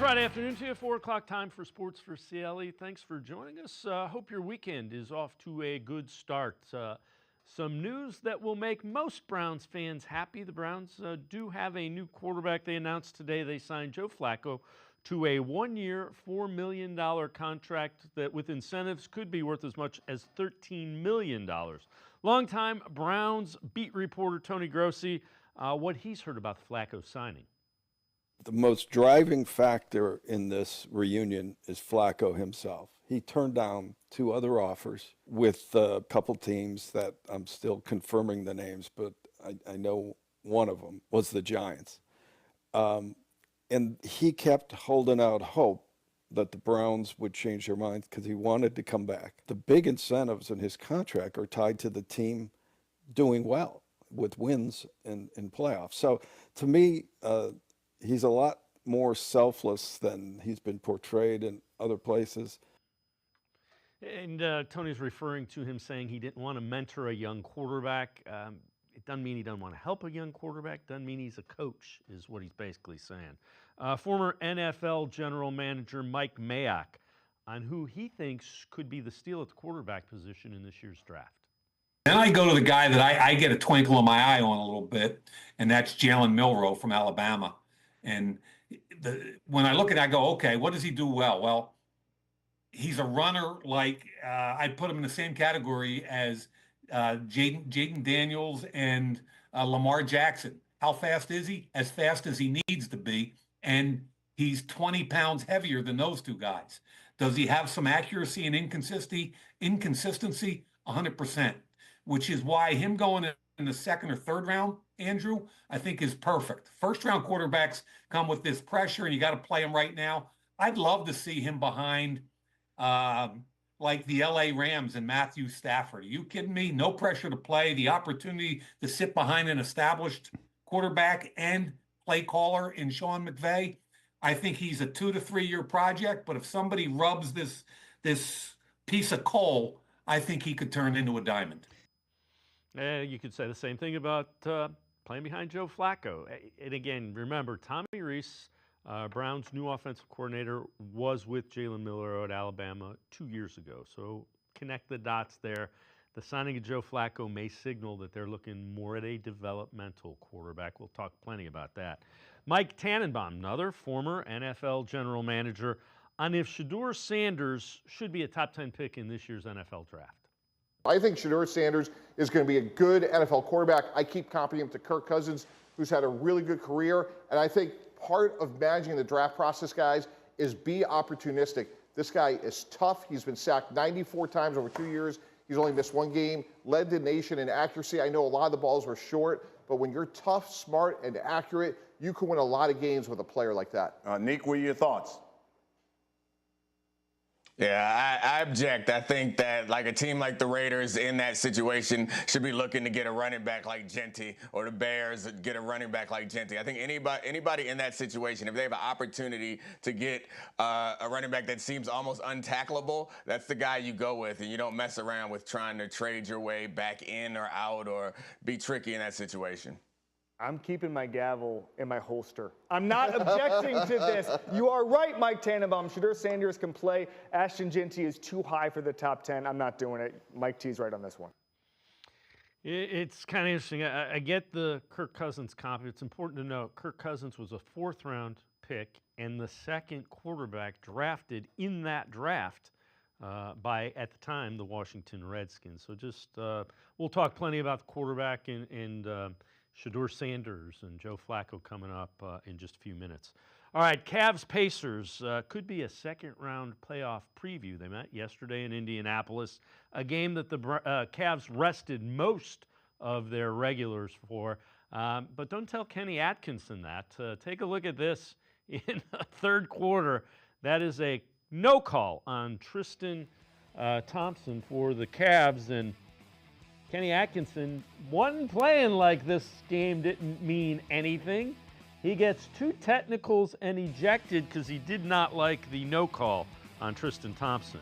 Friday afternoon to you, 4 o'clock time for Sports4CLE. Thanks for joining us. Hope your weekend is off to a good start. Some news that will make most Browns fans happy. The Browns do have a new quarterback. They announced today they signed Joe Flacco to a one-year, $4 million contract that with incentives could be worth as much as $13 million. Longtime Browns beat reporter Tony Grossi, what he's heard about the Flacco signing. The most driving factor in this reunion is Flacco himself. He turned down 2 other offers with a couple teams that I'm still confirming the names, but I know one of them was the Giants. And he kept holding out hope that the Browns would change their minds because he wanted to come back. The big incentives in his contract are tied to the team doing well with wins in playoffs. So to me, he's a lot more selfless than he's been portrayed in other places. And Tony's referring to him saying he didn't want to mentor a young quarterback. It doesn't mean he doesn't want to help a young quarterback. Doesn't mean he's a coach, is what he's basically saying. Former NFL general manager Mike Mayock on who he thinks could be the steal at the quarterback position in this year's draft. Then I go to the guy that I get a twinkle in my eye on a little bit, and that's Jalen Milroe from Alabama. And when I look at it, I go, okay, what does he do well? Well, he's a runner like I'd put him in the same category as Jaden Daniels and Lamar Jackson. How fast is he? As fast as he needs to be. And he's 20 pounds heavier than those 2 guys. Does he have some accuracy and inconsistency? 100%, which is why him going in the 2nd or 3rd round, Andrew, I think is perfect. First-round quarterbacks come with this pressure, and you got to play them right now. I'd love to see him behind like the LA Rams and Matthew Stafford. Are you kidding me? No pressure to play, the opportunity to sit behind an established quarterback and play caller in Sean McVay. I think he's a 2 to 3 year project, but if somebody rubs this piece of coal, I think he could turn into a diamond. You could say the same thing about playing behind Joe Flacco. And again, remember, Tommy Rees, Brown's new offensive coordinator, was with Jalen Milroe at Alabama 2 years ago. So connect the dots there. The signing of Joe Flacco may signal that they're looking more at a developmental quarterback. We'll talk plenty about that. Mike Tannenbaum, another former NFL general manager, on if Shedeur Sanders should be a top 10 pick in this year's NFL draft. I think Shedeur Sanders is going to be a good NFL quarterback. I keep comparing him to Kirk Cousins, who's had a really good career. And I think part of managing the draft process, guys, is be opportunistic. This guy is tough. He's been sacked 94 times over 2 years. He's only missed 1 game, led the nation in accuracy. I know a lot of the balls were short, but when you're tough, smart, and accurate, you can win a lot of games with a player like that. Nick, what are your thoughts? Yeah, I object. I think that like a team like the Raiders in that situation should be looking to get a running back like Genty, or the Bears get a running back like Genty. I think anybody in that situation, if they have an opportunity to get a running back that seems almost untackleable, that's the guy you go with, and you don't mess around with trying to trade your way back in or out or be tricky in that situation. I'm keeping my gavel in my holster. I'm not objecting to this. You are right, Mike Tannenbaum. Shedeur Sanders can play. Ashton Genty is too high for the top 10. I'm not doing it. Mike T's right on this one. It's kind of interesting. I get the Kirk Cousins comp. It's important to note Kirk Cousins was a 4th-round pick and the 2nd quarterback drafted in that draft by, at the time, the Washington Redskins. So just we'll talk plenty about the quarterback and Shedeur Sanders and Joe Flacco coming up in just a few minutes. All right, Cavs-Pacers could be a 2nd-round playoff preview. They met yesterday in Indianapolis, a game that the Cavs rested most of their regulars for. But don't tell Kenny Atkinson that. Take a look at this in the 3rd quarter. That is a no call on Tristan Thompson for the Cavs, and Kenny Atkinson wasn't playing like this game didn't mean anything. He gets 2 technicals and ejected because he did not like the no call on Tristan Thompson.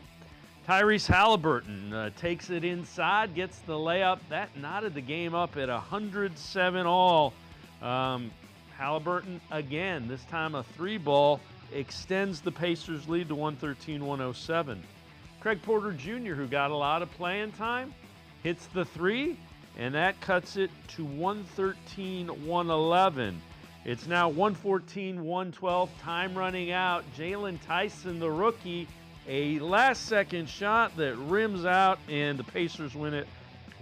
Tyrese Halliburton takes it inside, gets the layup. That knotted the game up at 107 all. Halliburton again, this time a 3-ball, extends the Pacers' lead to 113-107. Craig Porter Jr., who got a lot of playing time, hits the three, and that cuts it to 113-111. It's now 114-112, time running out. Jalen Tyson, the rookie, a last-second shot that rims out, and the Pacers win it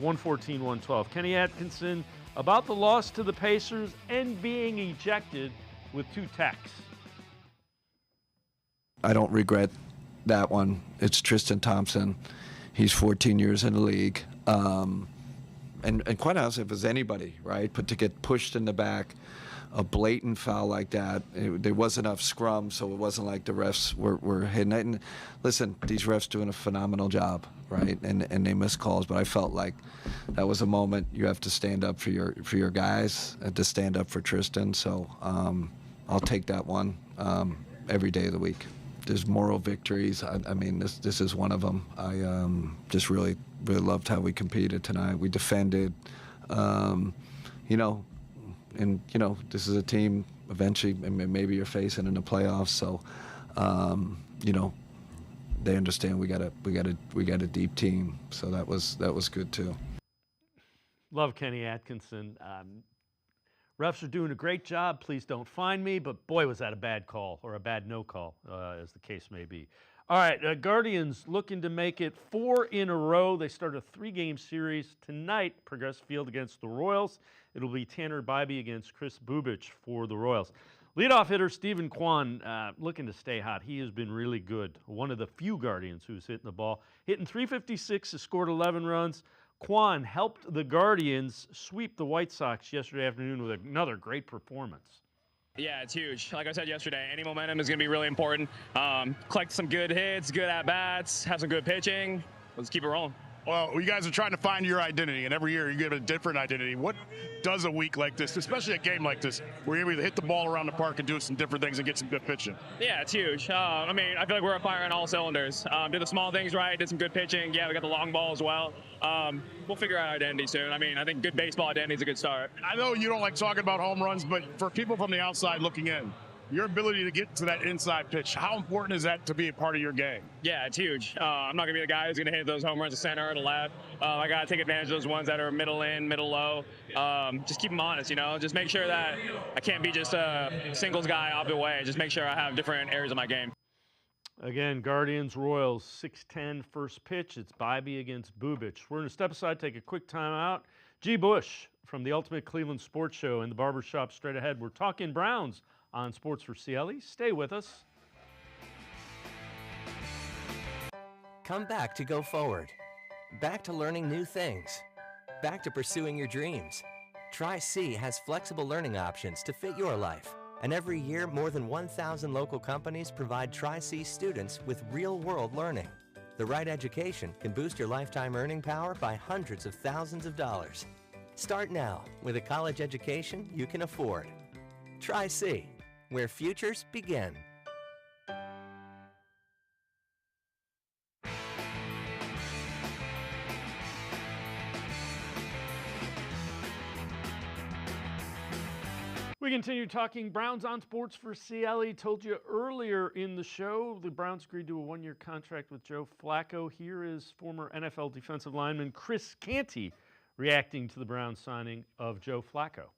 114-112. Kenny Atkinson, about the loss to the Pacers and being ejected with 2 techs. I don't regret that one. It's Tristan Thompson. He's 14 years in the league. And quite honestly, if it was anybody, right? But to get pushed in the back, a blatant foul like that, there wasn't enough scrum, so it wasn't like the refs were hitting it. And listen, these refs doing a phenomenal job, right? And they miss calls, but I felt like that was a moment you have to stand up for your guys and to stand up for Tristan. So I'll take that one every day of the week. There's moral victories. I mean, this is one of them. I just really loved how we competed tonight. We defended, and this is a team eventually maybe you're facing in the playoffs. So, they understand we got a deep team. So that was good too. Love Kenny Atkinson. Refs are doing a great job. Please don't find me, but boy, was that a bad call or a bad no call, as the case may be. All right, Guardians looking to make it 4 in a row. They start a 3-game series tonight, Progressive Field against the Royals. It'll be Tanner Bybee against Chris Bubich for the Royals. Leadoff hitter Stephen Kwan looking to stay hot. He has been really good. One of the few Guardians who's hitting the ball. Hitting .356, has scored 11 runs. Kwan helped the Guardians sweep the White Sox yesterday afternoon with another great performance. Yeah, it's huge. Like I said yesterday, any momentum is going to be really important. Collect some good hits, good at-bats, have some good pitching. Let's keep it rolling. Well, you guys are trying to find your identity, and every year you give it a different identity. What does a week like this, especially a game like this, where you're able to hit the ball around the park and do some different things and get some good pitching? Yeah, it's huge. I feel like we're firing all cylinders. Did the small things right, did some good pitching. Yeah, we got the long ball as well. We'll figure out our identity soon. I think good baseball identity is a good start. I know you don't like talking about home runs, but for people from the outside looking in, your ability to get to that inside pitch, how important is that to be a part of your game? Yeah, it's huge. I'm not going to be the guy who's going to hit those home runs to center or to left. I got to take advantage of those ones that are middle in, middle low. Just keep them honest, Just make sure that I can't be just a singles guy off the way. Just make sure I have different areas of my game. Again, Guardians, Royals, 6:10 first pitch. It's Bybee against Bubich. We're going to step aside, take a quick timeout. G. Bush from the Ultimate Cleveland Sports Show and the Barbershop straight ahead. We're talking Browns on Sports4CLE. Stay with us. Come back to go forward. Back to learning new things. Back to pursuing your dreams. Tri-C has flexible learning options to fit your life. And every year, more than 1,000 local companies provide Tri-C students with real-world learning. The right education can boost your lifetime earning power by hundreds of thousands of dollars. Start now with a college education you can afford. Tri-C, where futures begin. We continue talking Browns on Sports4CLE. Told you earlier in the show, the Browns agreed to a 1-year contract with Joe Flacco. Here is former NFL defensive lineman Chris Canty reacting to the Browns signing of Joe Flacco.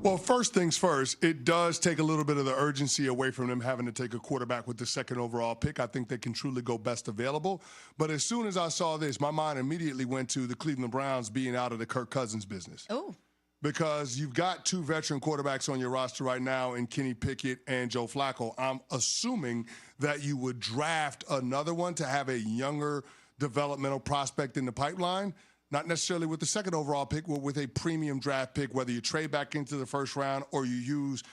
Well, first things first, it does take a little bit of the urgency away from them having to take a quarterback with the 2nd overall pick. I think they can truly go best available. But as soon as I saw this, my mind immediately went to the Cleveland Browns being out of the Kirk Cousins business. Oh. Because you've got 2 veteran quarterbacks on your roster right now in Kenny Pickett and Joe Flacco. I'm assuming that you would draft another one to have a younger developmental prospect in the pipeline. Not necessarily with the 2nd overall pick, but with a premium draft pick, whether you trade back into the 1st round or you use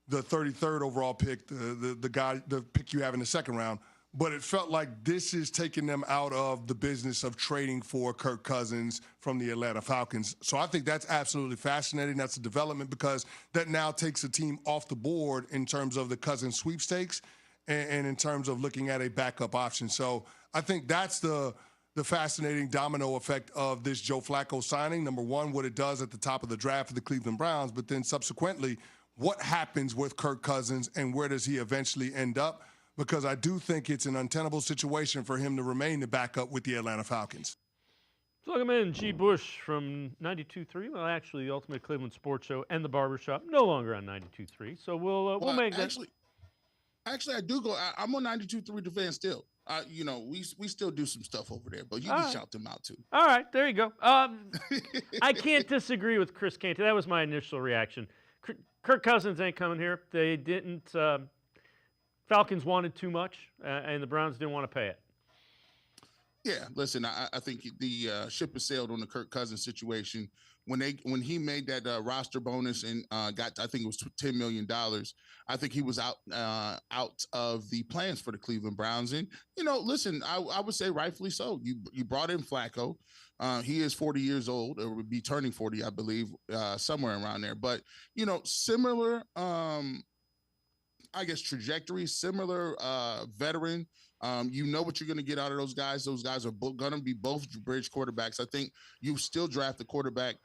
the 33rd overall pick, the pick you have in the 2nd round. But it felt like this is taking them out of the business of trading for Kirk Cousins from the Atlanta Falcons. So I think that's absolutely fascinating. That's a development because that now takes a team off the board in terms of the Cousins sweepstakes and in terms of looking at a backup option. So I think that's the fascinating domino effect of this Joe Flacco signing. Number one, what it does at the top of the draft for the Cleveland Browns, but then subsequently what happens with Kirk Cousins and where does he eventually end up? Because I do think it's an untenable situation for him to remain the backup with the Atlanta Falcons. Welcome in, G. Bush from 92.3. Well, actually, the Ultimate Cleveland Sports Show and the Barbershop no longer on 92.3. So we'll make that. Actually, I do go. I'm on 92.3 The Fan still. We still do some stuff over there, but you can shout them out too. All right, there you go. I can't disagree with Chris Canty. That was my initial reaction. Kirk Cousins ain't coming here. They didn't. Falcons wanted too much, and the Browns didn't want to pay it. Yeah, listen, I think the ship has sailed on the Kirk Cousins situation. When he made that roster bonus and got, I think it was $10 million, I think he was out of the plans for the Cleveland Browns. And, listen, I would say rightfully so. You brought in Flacco. He is 40 years old, or would be turning 40, I believe, somewhere around there. But, similar, I guess, trajectory, similar veteran. You know what you're going to get out of those guys. Those guys are going to be both bridge quarterbacks. I think you still draft the quarterback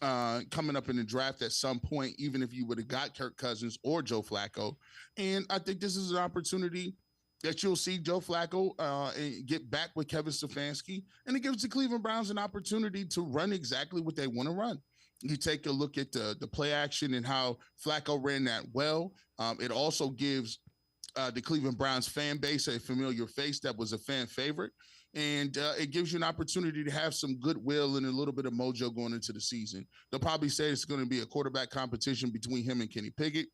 coming up in the draft at some point, even if you would have got Kirk Cousins or Joe Flacco. And I think this is an opportunity that you'll see Joe Flacco and get back with Kevin Stefanski. And it gives the Cleveland Browns an opportunity to run exactly what they want to run. You take a look at the play action and how Flacco ran that well. It also gives the Cleveland Browns fan base a familiar face that was a fan favorite. And it gives you an opportunity to have some goodwill and a little bit of mojo going into the season. They'll probably say it's going to be a quarterback competition between him and Kenny Pickett.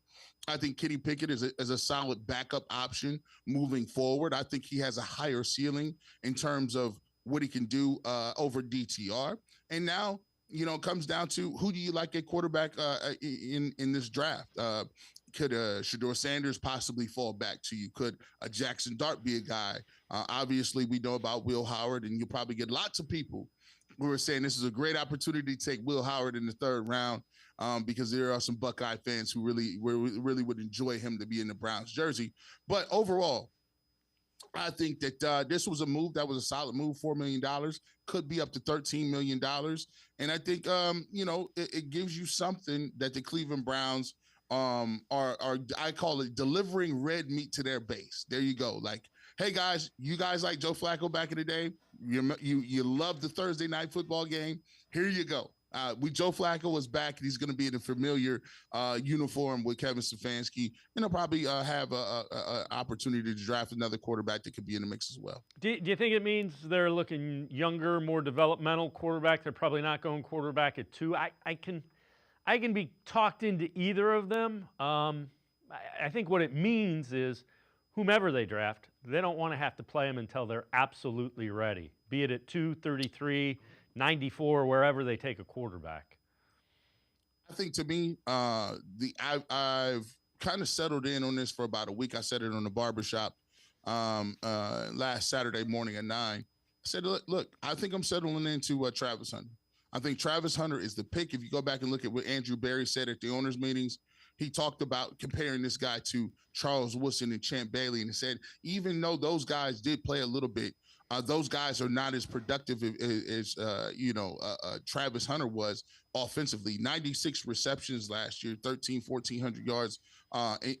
I think Kenny Pickett is a solid backup option moving forward. I think he has a higher ceiling in terms of what he can do over DTR. And now, it comes down to who do you like at quarterback in this draft? Could Shedeur Sanders possibly fall back to you? Could Jackson Dart be a guy? Obviously, we know about Will Howard, and you'll probably get lots of people who are saying this is a great opportunity to take Will Howard in the third round because there are some Buckeye fans who really would enjoy him to be in the Browns jersey. But overall, I think that this was a move that was a solid move. $4 million could be up to $13 million. And I think, it gives you something that the Cleveland Browns are I call it delivering red meat to their base. There you go. Like, hey guys, you guys like Joe Flacco back in the day? You love the Thursday night football game. Here you go. Joe Flacco was back, and he's going to be in a familiar uniform with Kevin Stefanski, and he'll probably have a opportunity to draft another quarterback that could be in the mix as well. Do you think it means they're looking younger, more developmental quarterback? They're probably not going quarterback at 2. I can be talked into either of them. I think what it means is whomever they draft, they don't want to have to play them until they're absolutely ready, be it at 2, 33, 94, wherever they take a quarterback. I think to me, I've kind of settled in on this for about a week. I said it on the barbershop last Saturday morning at 9. I said, look, I think I'm settling into Travis Hunter. I think Travis Hunter is the pick. If you go back and look at what Andrew Berry said at the owners' meetings, he talked about comparing this guy to Charles Woodson and Champ Bailey, and he said even though those guys did play a little bit, those guys are not as productive as Travis Hunter was offensively. 96 receptions last year, 1,400 yards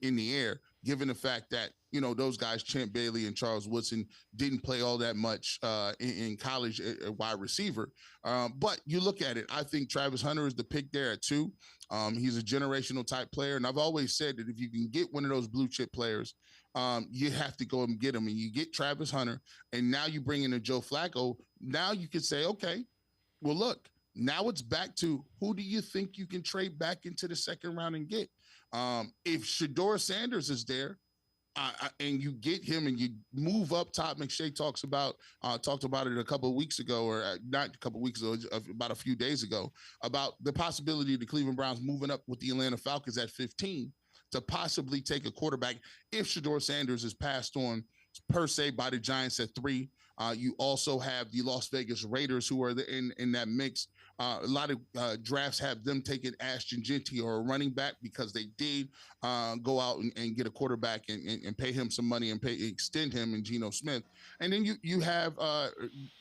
in the air, given the fact that, those guys, Champ Bailey and Charles Woodson, didn't play all that much in college at wide receiver. But you look at it, I think Travis Hunter is the pick there at 2. He's a generational type player. And I've always said that if you can get one of those blue chip players, you have to go and get him. And you get Travis Hunter, and now you bring in a Joe Flacco. Now you could say, okay, well, look, now it's back to who do you think you can trade back into the second round and get? If Shedeur Sanders is there, and you get him and you move up top, McShay talked about it a couple of weeks ago, or not a couple of weeks ago, about a few days ago, about the possibility of the Cleveland Browns moving up with the Atlanta Falcons at 15 to possibly take a quarterback if Shedeur Sanders is passed on per se by the Giants at 3. You also have the Las Vegas Raiders who are in that mix. A lot of drafts have them taking Ashton Genty or a running back because they did go out and get a quarterback and pay him some money and extend him and Geno Smith. And then you have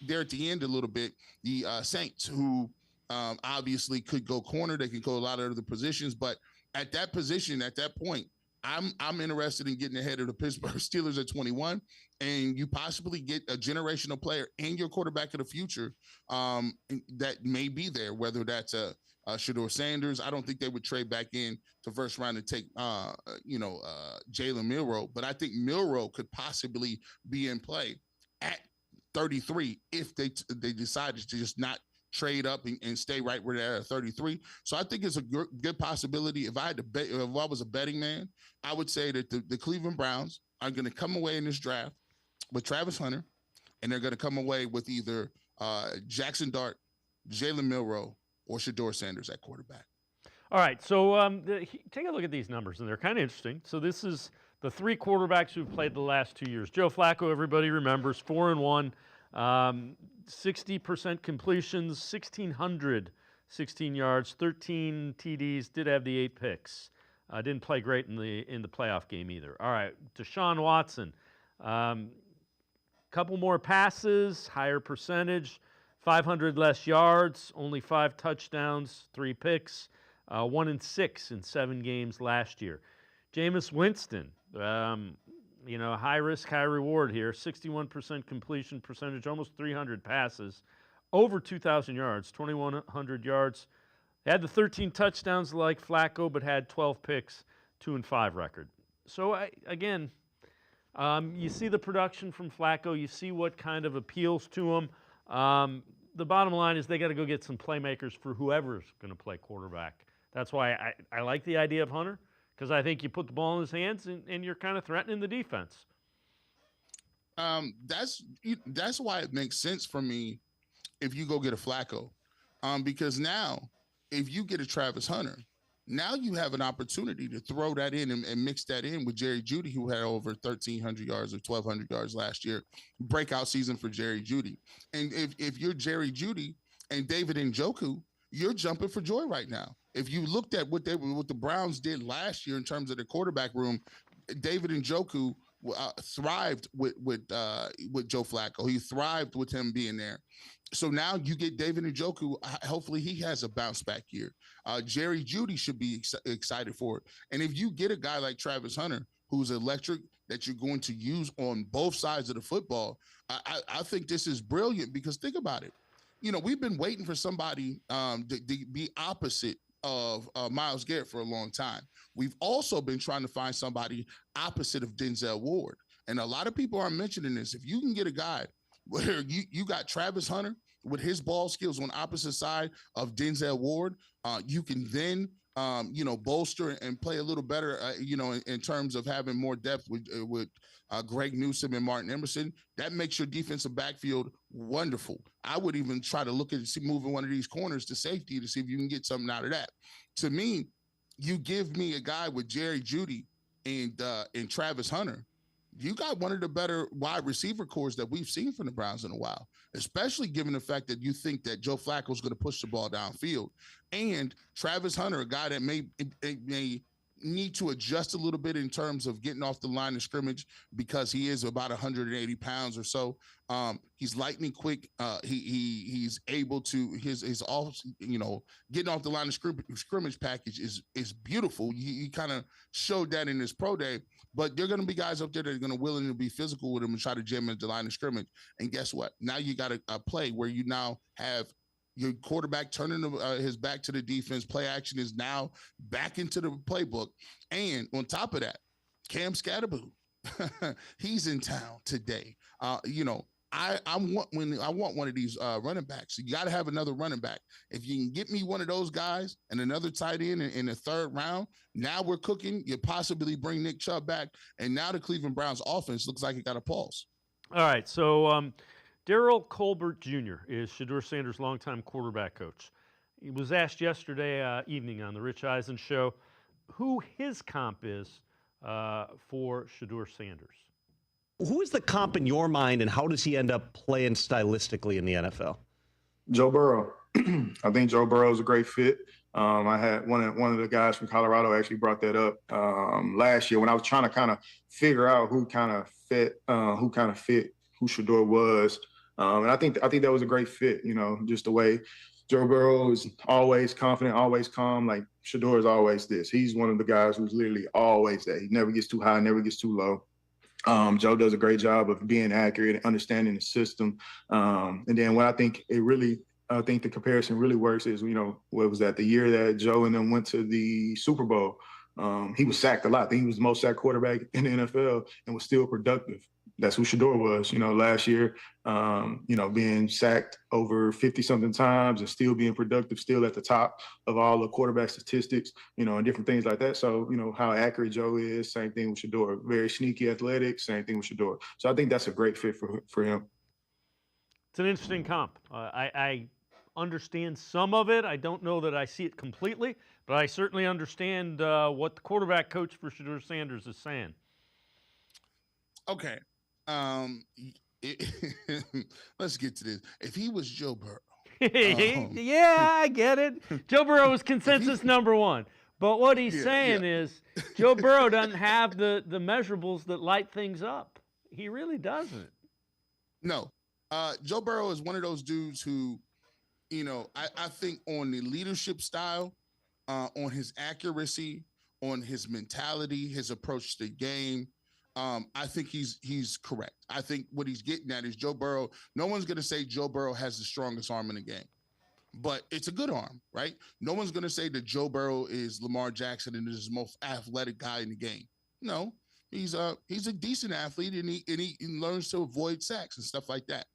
there at the end a little bit, the Saints who obviously could go corner. They can go a lot of other positions, but at that position, at that point, I'm interested in getting ahead of the Pittsburgh Steelers at 21, and you possibly get a generational player and your quarterback of the future that may be there, whether that's a Shedeur Sanders. I don't think they would trade back in to first round to take, Jalen Milroe, but I think Milroe could possibly be in play at 33 if they decided to just not trade up and stay right where they're at 33. So I think it's a good possibility. If I had to bet, if I was a betting man, I would say that the Cleveland Browns are going to come away in this draft with Travis Hunter, and they're going to come away with either Jackson Dart, Jalen Milroe, or Shedeur Sanders at quarterback. All right, so take a look at these numbers, and they're kind of interesting. So this is the 3 quarterbacks who've played the last 2 years. Joe Flacco, everybody remembers, 4-1. 60% completions, 1,616 yards, 13 TDs, did have the 8 picks. Didn't play great in the playoff game either. All right, Deshaun Watson, couple more passes, higher percentage, 500 less yards, only 5 touchdowns, 3 picks, 1-6 in 7 games last year. Jameis Winston, high risk, high reward here. 61% completion percentage, almost 300 passes, over 2,000 yards, 2,100 yards. Had the 13 touchdowns like Flacco, but had 12 picks, 2-5 record. So you see the production from Flacco. You see what kind of appeals to him. The bottom line is they got to go get some playmakers for whoever's going to play quarterback. That's why I like the idea of Hunter, because I think you put the ball in his hands and you're kind of threatening the defense. That's why it makes sense for me if you go get a Flacco, because now if you get a Travis Hunter, now you have an opportunity to throw that in and mix that in with Jerry Jeudy, who had over 1,300 yards or 1,200 yards last year. Breakout season for Jerry Jeudy. And if you're Jerry Jeudy and David Njoku, you're jumping for joy right now. If you looked at what the Browns did last year in terms of the quarterback room, David Njoku thrived with Joe Flacco. He thrived with him being there. So now you get David Njoku. Hopefully he has a bounce back year. Jerry Jeudy should be excited for it. And if you get a guy like Travis Hunter, who's electric, that you're going to use on both sides of the football, I think this is brilliant, because think about it. We've been waiting for somebody to be opposite of Myles Garrett for a long time. We've also been trying to find somebody opposite of Denzel Ward. And a lot of people are mentioning this. If you can get a guy where you got Travis Hunter with his ball skills on opposite side of Denzel Ward, you can then bolster and play a little better, in terms of having more depth with Greg Newsome and Martin Emerson. That makes your defensive backfield wonderful. I would even try to look at moving one of these corners to safety to see if you can get something out of that. To me, you give me a guy with Jerry Jeudy and Travis Hunter, you got one of the better wide receiver cores that we've seen from the Browns in a while, especially given the fact that you think that Joe Flacco is going to push the ball downfield. And Travis Hunter, a guy that may need to adjust a little bit in terms of getting off the line of scrimmage, because he is about 180 pounds or so. He's lightning quick. He's able to his off, getting off the line of scrimmage package is beautiful. He kind of showed that in his pro day. But there are going to be guys up there that are going to willingly be physical with him and try to jam him at the line of scrimmage. And guess what? Now you got a play where you now have your quarterback turning his back to the defense. Play action is now back into the playbook. And on top of that, Cam Scatterboo, he's in town today. I want one of these running backs. You got to have another running back. If you can get me one of those guys and another tight end in the 3rd round, now we're cooking. You possibly bring Nick Chubb back, and now the Cleveland Browns offense looks like it got a pulse. All right, so Darryl Colbert Jr. is Shedeur Sanders' longtime quarterback coach. He was asked yesterday evening on the Rich Eisen show who his comp is for Shedeur Sanders. Who is the comp in your mind, and how does he end up playing stylistically in the NFL? Joe Burrow. I think Joe Burrow is a great fit. I had one of the guys from Colorado actually brought that up last year when I was trying to kind of figure out who fit who Shedeur was. And I think that was a great fit, just the way Joe Burrow is always confident, always calm. Like Shador is always this. He's one of the guys who's literally always that. He never gets too high, never gets too low. Joe does a great job of being accurate and understanding the system. And then what I think the comparison really works is, what was that? The year that Joe and them went to the Super Bowl. He was sacked a lot. I think he was the most sacked quarterback in the NFL and was still productive. That's who Shador was, last year, being sacked over 50-something times and still being productive, still at the top of all the quarterback statistics, and different things like that. So, how accurate Joe is, same thing with Shador. Very sneaky athletic, same thing with Shador. So I think that's a great fit for him. It's an interesting comp. I understand some of it. I don't know that I see it completely, but I certainly understand what the quarterback coach for Shador Sanders is saying. Okay. Let's get to this. If he was Joe Burrow. Yeah, I get it. Joe Burrow is consensus number one. But what he's saying is Joe Burrow doesn't have the measurables that light things up. He really doesn't. No. Joe Burrow is one of those dudes who, I think on the leadership style, on his accuracy, on his mentality, his approach to the game, I think he's correct. I think what he's getting at is Joe Burrow. No one's going to say Joe Burrow has the strongest arm in the game, but it's a good arm, right? No one's going to say that Joe Burrow is Lamar Jackson and is the most athletic guy in the game. No, he's a decent athlete and he learns to avoid sacks and stuff like that.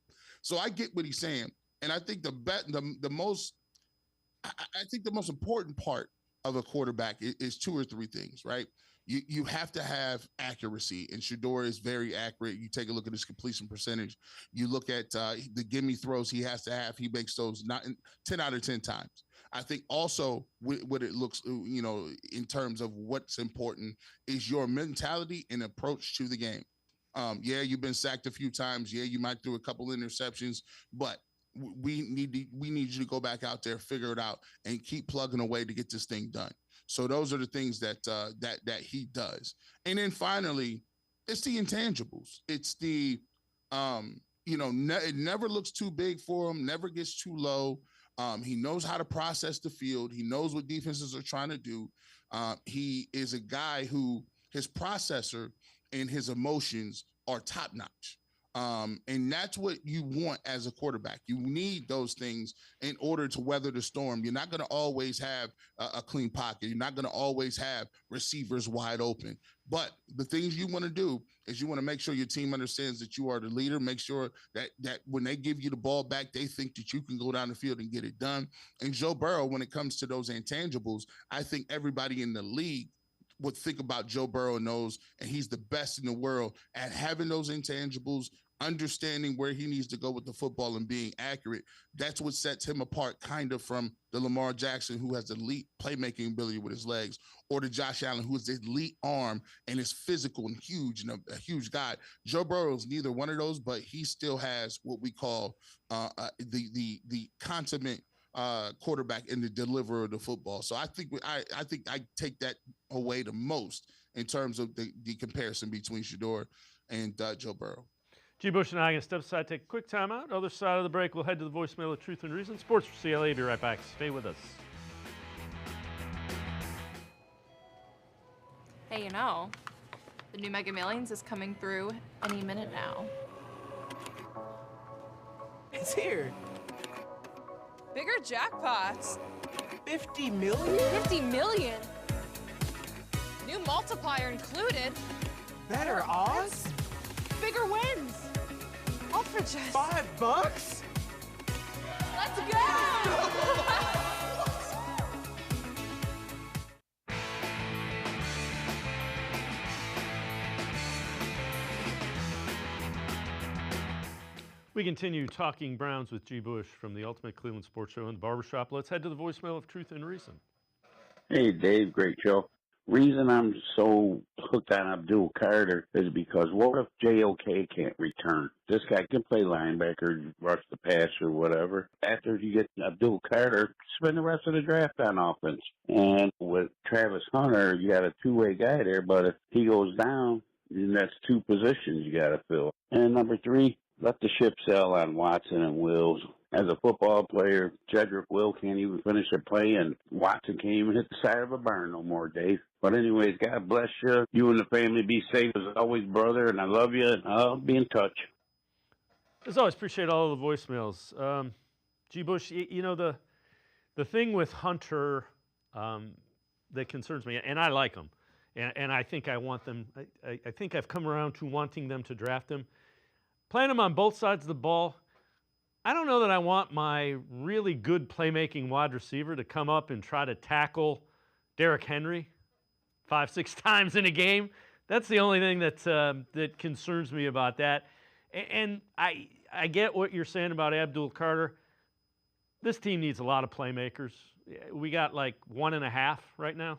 So I get what he's saying, and I think the most important part of a quarterback is two or three things, right? You have to have accuracy, and Shador is very accurate. You take a look at his completion percentage. You look at the gimme throws he has to have. He makes those 10 out of 10 times. I think also what it looks, in terms of what's important is your mentality and approach to the game. You've been sacked a few times. Yeah, you might do a couple interceptions, but we need you to go back out there, figure it out, and keep plugging away to get this thing done. So those are the things that he does. And then finally, it's the intangibles. It's the it never looks too big for him, never gets too low. He knows how to process the field. He knows what defenses are trying to do. He is a guy who his processor and his emotions are top notch. And that's what you want as a quarterback. You need those things in order to weather the storm. You're not going to always have a clean pocket. You're not going to always have receivers wide open. But the things you want to do is you want to make sure your team understands that you are the leader. Make sure that when they give you the ball back, they think that you can go down the field and get it done. And Joe Burrow, when it comes to those intangibles, I think everybody in the league would think about Joe Burrow knows, and he's the best in the world at having those intangibles, understanding where he needs to go with the football and being accurate. That's what sets him apart kind of from the Lamar Jackson, who has the elite playmaking ability with his legs, or the Josh Allen, who is the elite arm and is physical and huge and a huge guy. Joe Burrow is neither one of those, but he still has what we call the consummate quarterback and the deliverer of the football. So I think I take that away the most in terms of the comparison between Shador and Joe Burrow. G. Bush and I are going to step aside, take a quick timeout. Other side of the break, we'll head to the voicemail of Truth and Reason. Sports4CLE, be right back. Stay with us. Hey, the new Mega Millions is coming through any minute now. It's here. Bigger jackpots. 50 million? 50 million? New multiplier included. Better odds? Bigger wins. All for just $5? Let's go! We continue talking Browns with G. Bush from the Ultimate Cleveland Sports Show and the Barbershop. Let's head to the voicemail of Truth and Reason. Hey, Dave, great show. Reason I'm so hooked on Abdul Carter is because what if JOK can't return? This guy can play linebacker, rush the pass or whatever. After you get Abdul Carter, spend the rest of the draft on offense. And with Travis Hunter, you got a two-way guy there, but if he goes down, then that's two positions you got to fill. And number three, let the ship sail on Watson and Wills. as a football player, Jedrick Will can't even finish a play, and Watson can't even hit the side of a barn no more, Dave. But anyways, God bless you. You and the family be safe as always, brother, and I love you, and I'll be in touch. As always, appreciate all of the voicemails. G. Bush, you know, the thing with Hunter that concerns me, and I like him, and I think I want them, I think I've come around to wanting them to draft him. Playing him on both sides of the ball, I don't know that I want my really good playmaking wide receiver to come up and try to tackle Derrick Henry 5-6 times in a game. That's the only thing that concerns me about that. And I get what you're saying about Abdul Carter. This team needs a lot of playmakers. We got like 1.5 right now.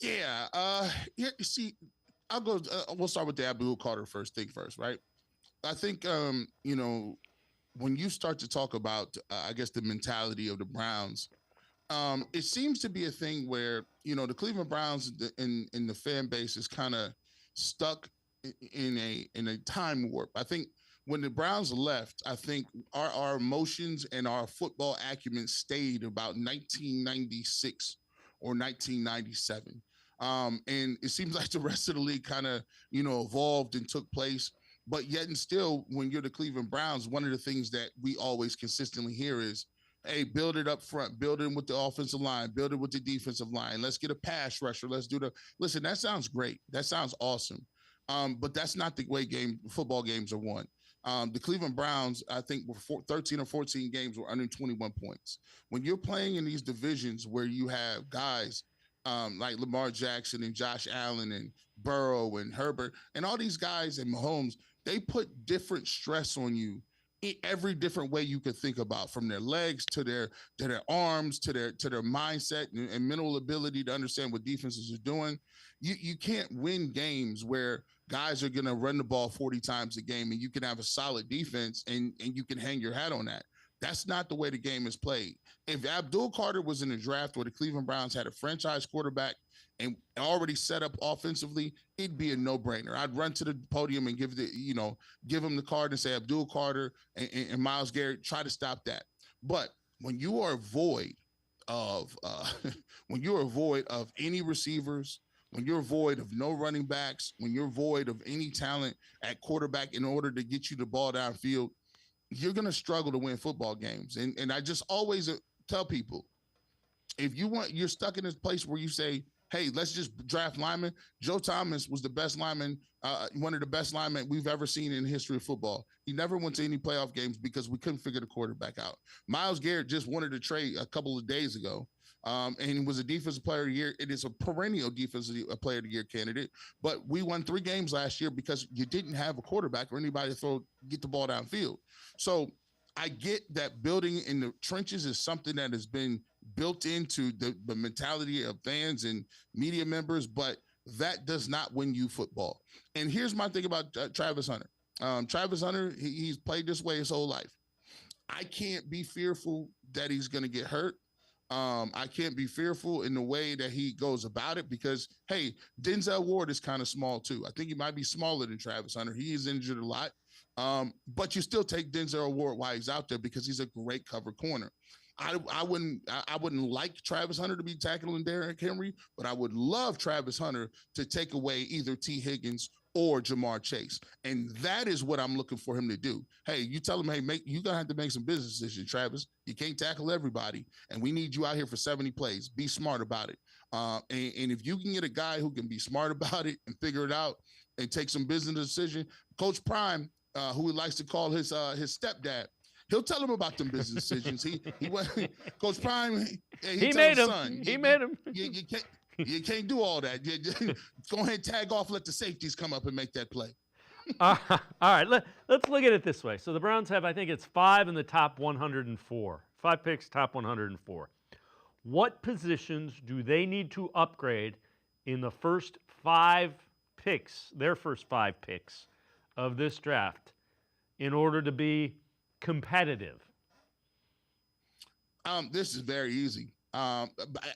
Yeah. You see, I'll go. We'll start with the Abdul Carter first. Right? I think you know, when you start to talk about, I guess, the mentality of the Browns, it seems to be a thing where, you know, the Cleveland Browns in the fan base is kind of stuck in a time warp. I think when the Browns left, I think our emotions and our football acumen stayed about 1996 or 1997. And it seems like the rest of the league kind of, you know, evolved and took place. But yet and still, when you're the Cleveland Browns, one of the things that we always consistently hear is, hey, build it up front, build it with the offensive line, build it with the defensive line. Let's get a pass rusher. Let's do listen, that sounds great. That sounds awesome. But that's not the way football games are won. The Cleveland Browns, I think, were 13 or 14 games were under 21 points. When you're playing in these divisions where you have guys like Lamar Jackson and Josh Allen and Burrow and Herbert and all these guys and Mahomes, they put different stress on you in every different way you could think about, from their legs to their arms to their mindset and mental ability to understand what defenses are doing. You can't win games where guys are going to run the ball 40 times a game and you can have a solid defense and you can hang your hat on that. That's not the way the game is played. If Abdul Carter was in a draft where the Cleveland Browns had a franchise quarterback and already set up offensively, it'd be a no-brainer. I'd run to the podium and give him the card and say, Abdul Carter and Myles Garrett, try to stop that. But when you are void of any receivers, when you're void of no running backs, when you're void of any talent at quarterback in order to get you the ball downfield, you're going to struggle to win football games. And I just always tell people, if you're stuck in this place where you say, hey, let's just draft linemen. Joe Thomas was the best lineman, one of the best linemen we've ever seen in the history of football. He never went to any playoff games because we couldn't figure the quarterback out. Myles Garrett just wanted to trade a couple of days ago. And he was a defensive player of the year. It is a perennial defensive player of the year candidate. But we won 3 games last year because you didn't have a quarterback or anybody to get the ball downfield. So I get that building in the trenches is something that has been built into the mentality of fans and media members, but that does not win you football. And here's my thing about Travis Hunter. Travis Hunter, he's played this way his whole life. I can't be fearful that he's going to get hurt. I can't be fearful in the way that he goes about it because, hey, Denzel Ward is kind of small too. I think he might be smaller than Travis Hunter. He is injured a lot. But you still take Denzel Ward while he's out there because he's a great cover corner. I wouldn't like Travis Hunter to be tackling Derrick Henry, but I would love Travis Hunter to take away either T. Higgins or Jamar Chase. And that is what I'm looking for him to do. Hey, you tell him, hey, you're going to have to make some business decisions, Travis. You can't tackle everybody, and we need you out here for 70 plays. Be smart about it. And if you can get a guy who can be smart about it and figure it out and take some business decision, Coach Prime, who he likes to call his stepdad, he'll tell him about them business decisions. He Coach Prime, he made him. Son, he made him. You can't do all that. Go ahead, tag off, let the safeties come up and make that play. All right, let's look at it this way. So the Browns have, I think it's 5 in the top 104. 5 picks, top 104. What positions do they need to upgrade in the first 5 picks, their first 5 picks of this draft, in order to be competitive? This is very easy.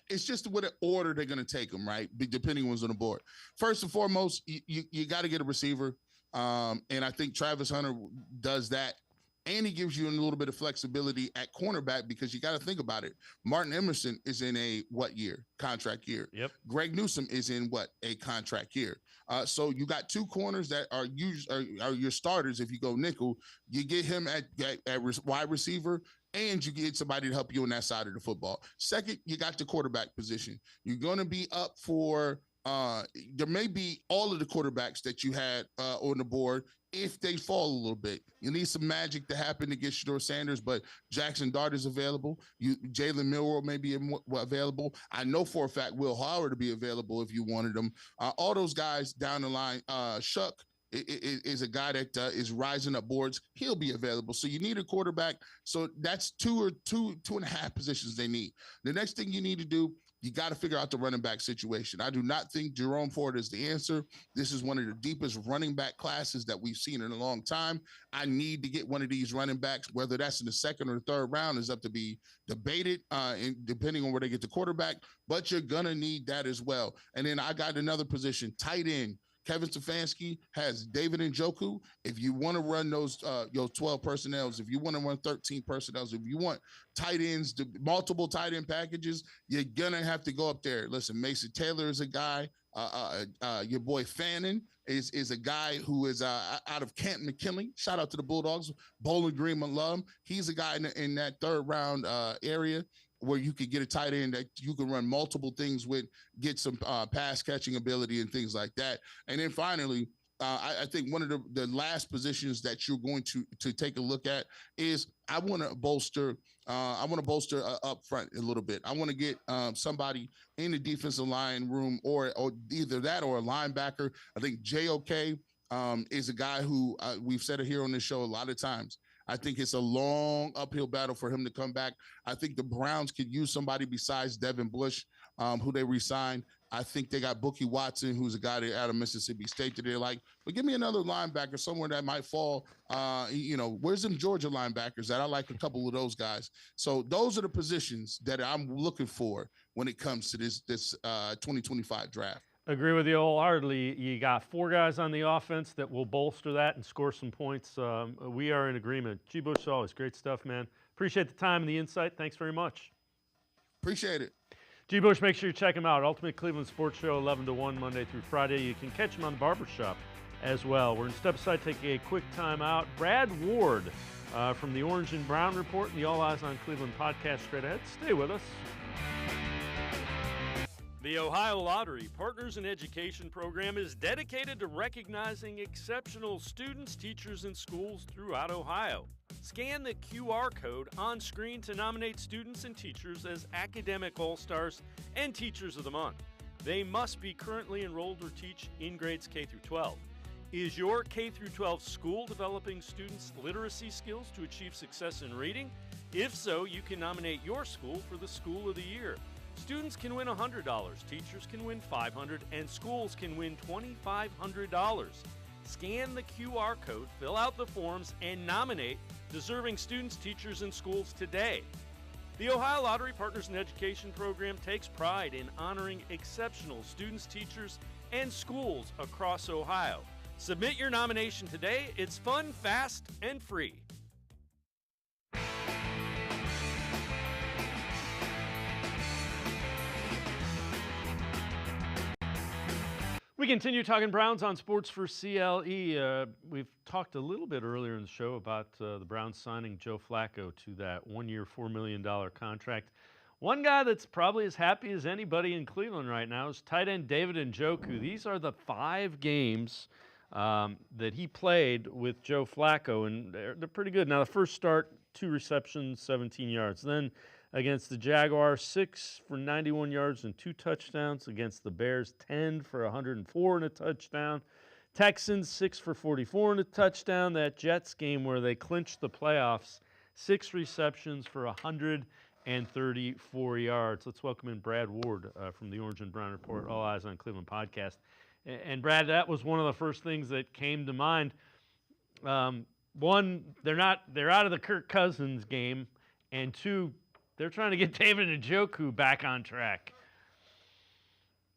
It's just what order they're going to take them, right? Depending on what's on the board. First and foremost, you got to get a receiver. And I think Travis Hunter does that and he gives you a little bit of flexibility at cornerback because you got to think about it. Martin Emerson is in a what year? Contract year. Yep. Greg Newsome is in what? A contract year. So you got two corners that are your starters. If you go nickel, you get him at wide receiver, and you get somebody to help you on that side of the football. Second, you got the quarterback position. You're going to be up for there may be all of the quarterbacks that you had on the board. If they fall a little bit, you need some magic to happen to get Shedeur Sanders, but Jackson Dart is available. Jalen Milroe may be available. I know for a fact Will Howard to be available if you wanted them. All those guys down the line. Shuck is a guy that is rising up boards. He'll be available. So you need a quarterback. So that's two and a half positions they need. The next thing you need to do, you got to figure out the running back situation. I do not think Jerome Ford is the answer. This is one of the deepest running back classes that we've seen in a long time. I need to get one of these running backs, whether that's in the second or third round is up to be debated, depending on where they get the quarterback, but you're going to need that as well. And then I got another position, tight end. Kevin Stefanski has David Njoku. If you want to run those 12 personnels, if you want to run 13 personnels, if you want tight ends, multiple tight end packages, you're going to have to go up there. Listen, Mason Taylor is a guy. Your boy Fannin is a guy who is out of Canton McKinley. Shout out to the Bulldogs, Bowling Green alum. He's a guy in that third round area where you could get a tight end that you can run multiple things with, get some pass catching ability and things like that. And then finally, I think one of the last positions that you're going to take a look at is I want to bolster up front a little bit. I want to get somebody in the defensive line room or either that or a linebacker. I think JOK is a guy who we've said it here on this show a lot of times. I think it's a long uphill battle for him to come back. I think the Browns could use somebody besides Devin Bush, who they re-signed. I think they got Bookie Watson, who's a guy out of Mississippi State that they're like, but give me another linebacker somewhere that might fall. Where's them Georgia linebackers that I like a couple of those guys. So those are the positions that I'm looking for when it comes to this 2025 draft. Agree with you wholeheartedly. You got four guys on the offense that will bolster that and score some points. We are in agreement. G. Bush, always great stuff, man. Appreciate the time and the insight. Thanks very much. Appreciate it. G. Bush, make sure you check him out. Ultimate Cleveland Sports Show, 11 to 1, Monday through Friday. You can catch him on the Barbershop as well. We're going to step aside, take a quick time out. Brad Ward from the Orange and Brown Report and the All Eyes on Cleveland podcast straight ahead. Stay with us. The Ohio Lottery Partners in Education program is dedicated to recognizing exceptional students, teachers, and schools throughout Ohio. Scan the QR code on screen to nominate students and teachers as Academic All-Stars and Teachers of the Month. They must be currently enrolled or teach in grades K through 12. Is your K through 12 school developing students' literacy skills to achieve success in reading? If so, you can nominate your school for the School of the Year. Students can win $100, teachers can win $500, and schools can win $2,500. Scan the QR code, fill out the forms, and nominate deserving students, teachers, and schools today. The Ohio Lottery Partners in Education program takes pride in honoring exceptional students, teachers, and schools across Ohio. Submit your nomination today. It's fun, fast, and free. We continue talking Browns on Sports4CLE. We've talked a little bit earlier in the show about the Browns signing Joe Flacco to that one-year, $4 million contract. One guy that's probably as happy as anybody in Cleveland right now is tight end David Njoku. These are the 5 games that he played with Joe Flacco, and they're pretty good. Now, the first start, 2 receptions, 17 yards. Then against the Jaguars, 6 for 91 yards and 2 touchdowns. Against the Bears, 10 for 104 and a touchdown. Texans, 6 for 44 and a touchdown. That Jets game where they clinched the playoffs, 6 receptions for 134 yards. Let's welcome in Brad Ward from the Orange and Brown Report, All Eyes on Cleveland podcast. And Brad, that was one of the first things that came to mind. One, they're out of the Kirk Cousins game, and 2, they're trying to get David Njoku back on track.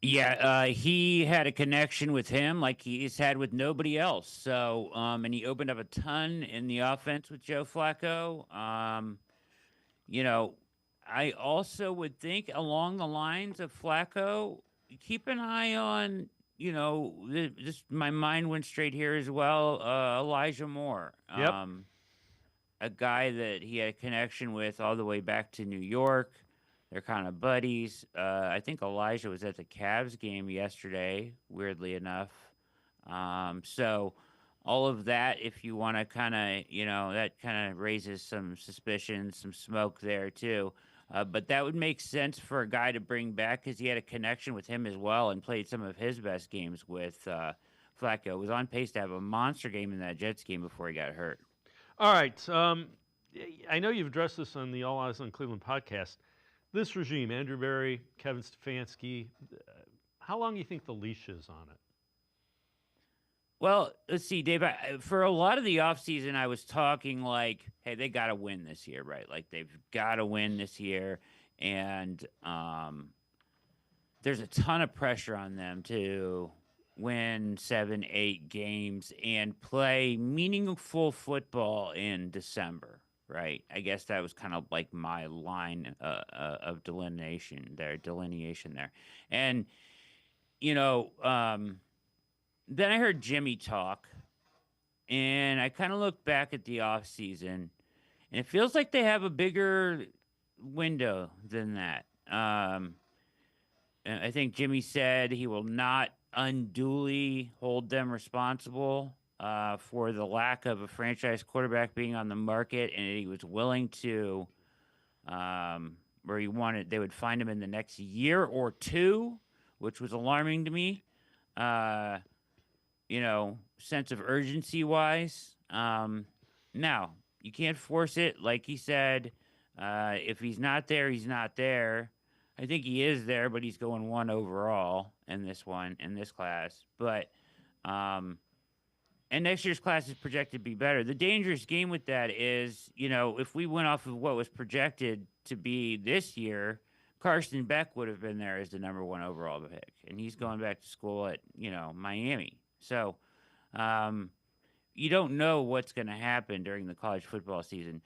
Yeah, he had a connection with him like he's had with nobody else. So, and he opened up a ton in the offense with Joe Flacco. You know, I also would think along the lines of Flacco, keep an eye on, just my mind went straight here as well. Elijah Moore, Yep. a guy that he had a connection with all the way back to New York. They're kind of buddies. I think Elijah was at the Cavs game yesterday, weirdly enough. So all of that, if you want to kind of, that kind of raises some suspicion, some smoke there too. But that would make sense for a guy to bring back because he had a connection with him as well and played some of his best games with Flacco. Was on pace to have a monster game in that Jets game before he got hurt. All right. I know you've addressed this on the All Eyes on Cleveland podcast. This regime, Andrew Berry, Kevin Stefanski, how long do you think the leash is on it? Well, let's see, Dave. For a lot of the offseason, I was talking like, hey, they got to win this year, right? Like, they've got to win this year. And there's a ton of pressure on them to win 7-8 games and play meaningful football in December, right? I guess that was kind of like my line of delineation there. And, then I heard Jimmy talk, and I kind of looked back at the offseason, and it feels like they have a bigger window than that. And I think Jimmy said he will not unduly hold them responsible for the lack of a franchise quarterback being on the market, and he was willing to, they would find him in the next year or two, which was alarming to me. Sense of urgency wise. Now, you can't force it. Like he said, if he's not there, he's not there. I think he is there, but he's going 1 overall in this class. But, and next year's class is projected to be better. The dangerous game with that is, if we went off of what was projected to be this year, Carson Beck would have been there as the number 1 overall pick, and he's going back to school at, Miami. So you don't know what's going to happen during the college football season.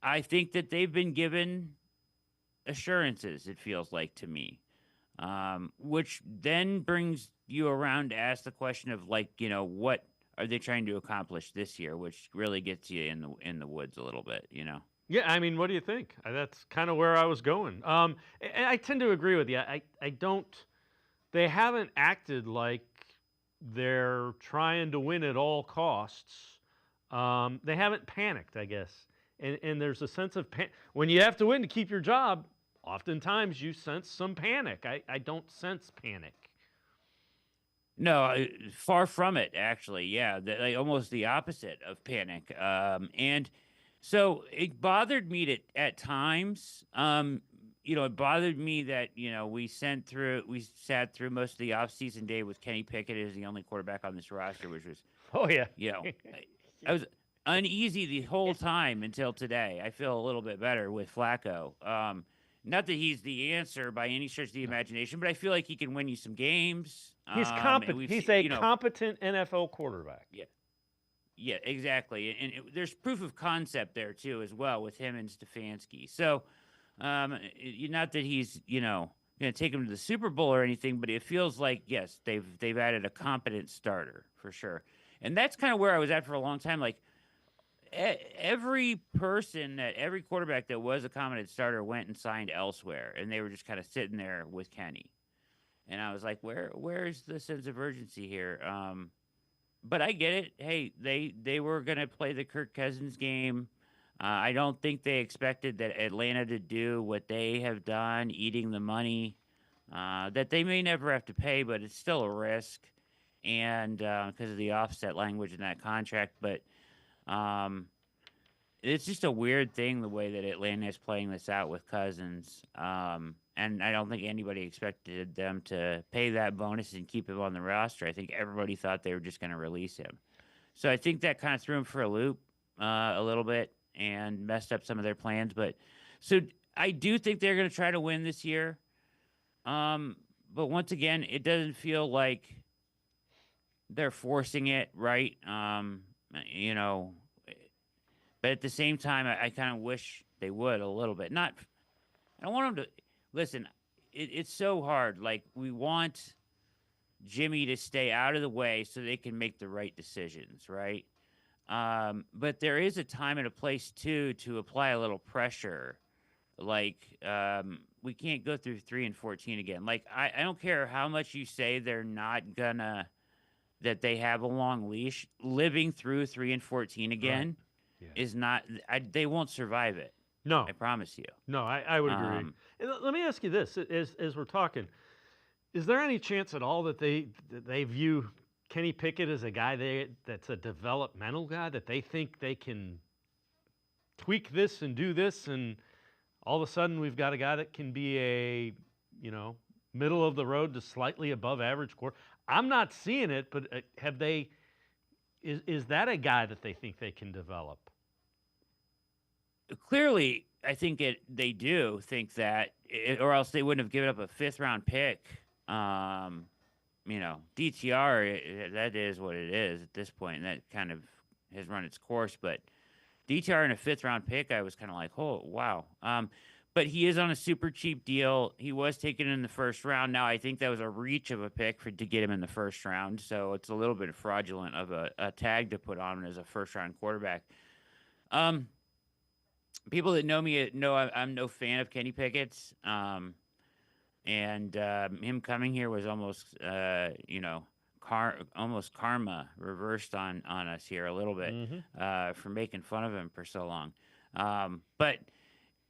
I think that they've been given assurances, it feels like to me, which then brings you around to ask the question of, what are they trying to accomplish this year, which really gets you in the woods a little bit, Yeah, I mean, what do you think? That's kind of where I was going. And I tend to agree with you. They haven't acted like they're trying to win at all costs. They haven't panicked, I guess. And there's a sense of when you have to win to keep your job, oftentimes you sense some panic. I don't sense panic. No, far from it, actually. Yeah, almost the opposite of panic. And so it bothered me at times. It bothered me that, we sat through most of the offseason day with Kenny Pickett as the only quarterback on this roster, which was, oh yeah, I was uneasy the whole time until today. I feel a little bit better with Flacco. Not that he's the answer by any stretch of the imagination, but I feel like he can win you some games. He's competent. He's a competent NFL quarterback. Yeah. Yeah, exactly. And there's proof of concept there, too, as well, with him and Stefanski. So, not that he's, going to take him to the Super Bowl or anything, but it feels like, yes, they've added a competent starter, for sure. And that's kind of where I was at for a long time. Like, every quarterback that was a competent starter went and signed elsewhere, and they were just kind of sitting there with Kenny. And I was like, where's the sense of urgency here? But I get it. Hey, they were going to play the Kirk Cousins game. I don't think they expected that Atlanta to do what they have done, eating the money that they may never have to pay, but it's still a risk, and because of the offset language in that contract. But it's just a weird thing the way that Atlanta is playing this out with Cousins. And I don't think anybody expected them to pay that bonus and keep him on the roster. I think everybody thought they were just going to release him. So I think that kind of threw him for a loop a little bit and messed up some of their plans. But so I do think they're going to try to win this year. but once again, it doesn't feel like they're forcing it, right? You know, but at the same time, I kind of wish they would a little bit. Not, I don't want them to listen. It's so hard. Like, we want Jimmy to stay out of the way so they can make the right decisions, right? But there is a time and a place too to apply a little pressure. Like, we can't go through 3-14 again. Like, I don't care how much you say they're not gonna, that they have a long leash. Living through 3-14 again is not. They won't survive it. No, I promise you. No, I would agree. And let me ask you this: as we're talking, is there any chance at all that they view Kenny Pickett as a guy that's a developmental guy, that they think they can tweak this and do this, and all of a sudden we've got a guy that can be a, you know, middle of the road to slightly above average quarter? I'm not seeing it, but have they? Is that a guy that they think they can develop? Clearly, I think they do think that, or else they wouldn't have given up a 5th-round pick. You know, DTR, that is what it is at this point, and that kind of has run its course. But DTR and a 5th-round pick, I was kind of like, oh, wow. But he is on a super cheap deal. He was taken in the 1st round. Now, I think that was a reach of a pick to get him in the 1st round, so it's a little bit fraudulent of a tag to put on him as a 1st-round quarterback. People that know me know I'm no fan of Kenny Pickett's. And him coming here was almost, you know, almost karma reversed on us here a little bit for making fun of him for so long. But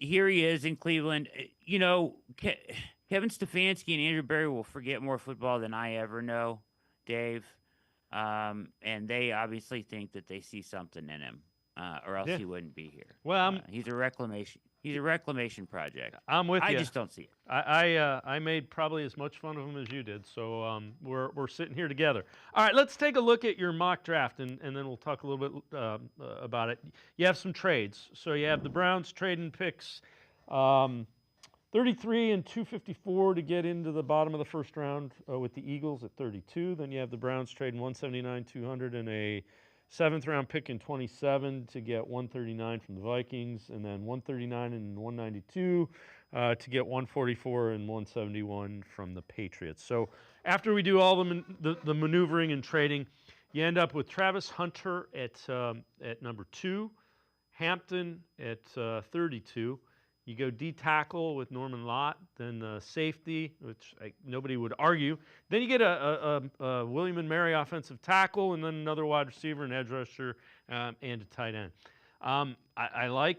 here he is in Cleveland. You know, Kevin Stefanski and Andrew Berry will forget more football than I ever know, Dave. And they obviously think that they see something in him, or else he wouldn't be here. Well, he's a reclamation project. I'm with you. I just don't see it. I made probably as much fun of him as you did, so we're sitting here together. All right, let's take a look at your mock draft, and then we'll talk a little bit about it. You have some trades. So you have the Browns trading picks 33 and 254 to get into the bottom of the 1st round with the Eagles at 32. Then you have the Browns trading 179, 200, and a 7th-round pick in 27 to get 139 from the Vikings, and then 139 and 192 to get 144 and 171 from the Patriots. So after we do all the maneuvering and trading, you end up with Travis Hunter at number 2, Hampton at 32. You go D-tackle with Norman Lott, then safety, which nobody would argue. Then you get a William & Mary offensive tackle, and then another wide receiver, an edge rusher, and a tight end. I like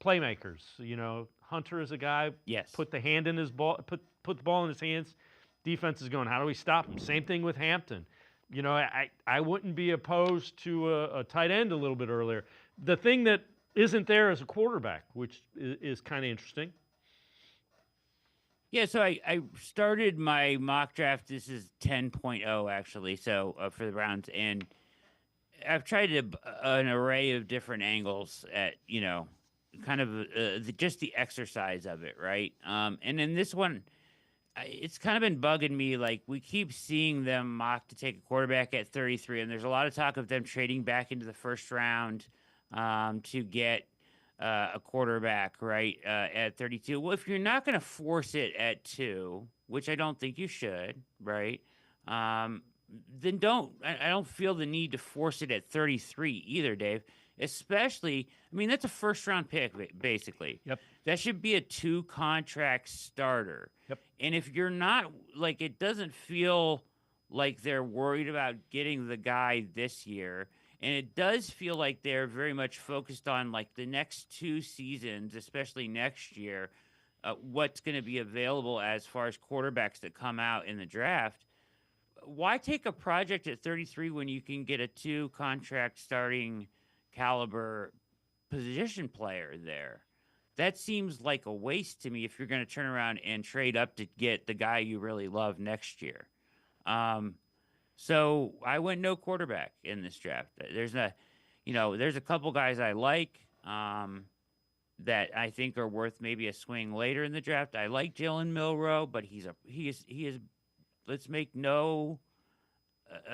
playmakers. You know, Hunter is a guy. Yes. Put the hand in his ball. Put the ball in his hands. Defense is going, how do we stop him? Same thing with Hampton. You know, I wouldn't be opposed to a tight end a little bit earlier. The thing that isn't there as a quarterback, which is kind of interesting. Yeah, so I started my mock draft. This is 10.0, actually, so for the Browns. And I've tried an array of different angles at, you know, kind of just the exercise of it, right? And in this one, it's kind of been bugging me. Like, we keep seeing them mock to take a quarterback at 33, and there's a lot of talk of them trading back into the 1st round to get a quarterback, right, at 32. Well, if you're not going to force it at 2, which I don't think you should, right, then don't. I don't feel the need to force it at 33 either, Dave. Especially, I mean, that's a 1st-round pick, basically. Yep. That should be a 2-contract starter. Yep. And if you're not, like, it doesn't feel like they're worried about getting the guy this year. And it does feel like they're very much focused on, like, the next 2 seasons, especially next year, what's going to be available as far as quarterbacks that come out in the draft. Why take a project at 33 when you can get a 2-contract starting caliber position player there? That seems like a waste to me if you're going to turn around and trade up to get the guy you really love next year. So I went no quarterback in this draft. There's a couple guys I like, that I think are worth maybe a swing later in the draft. I like Jalen Milroe, but he is. Let's make no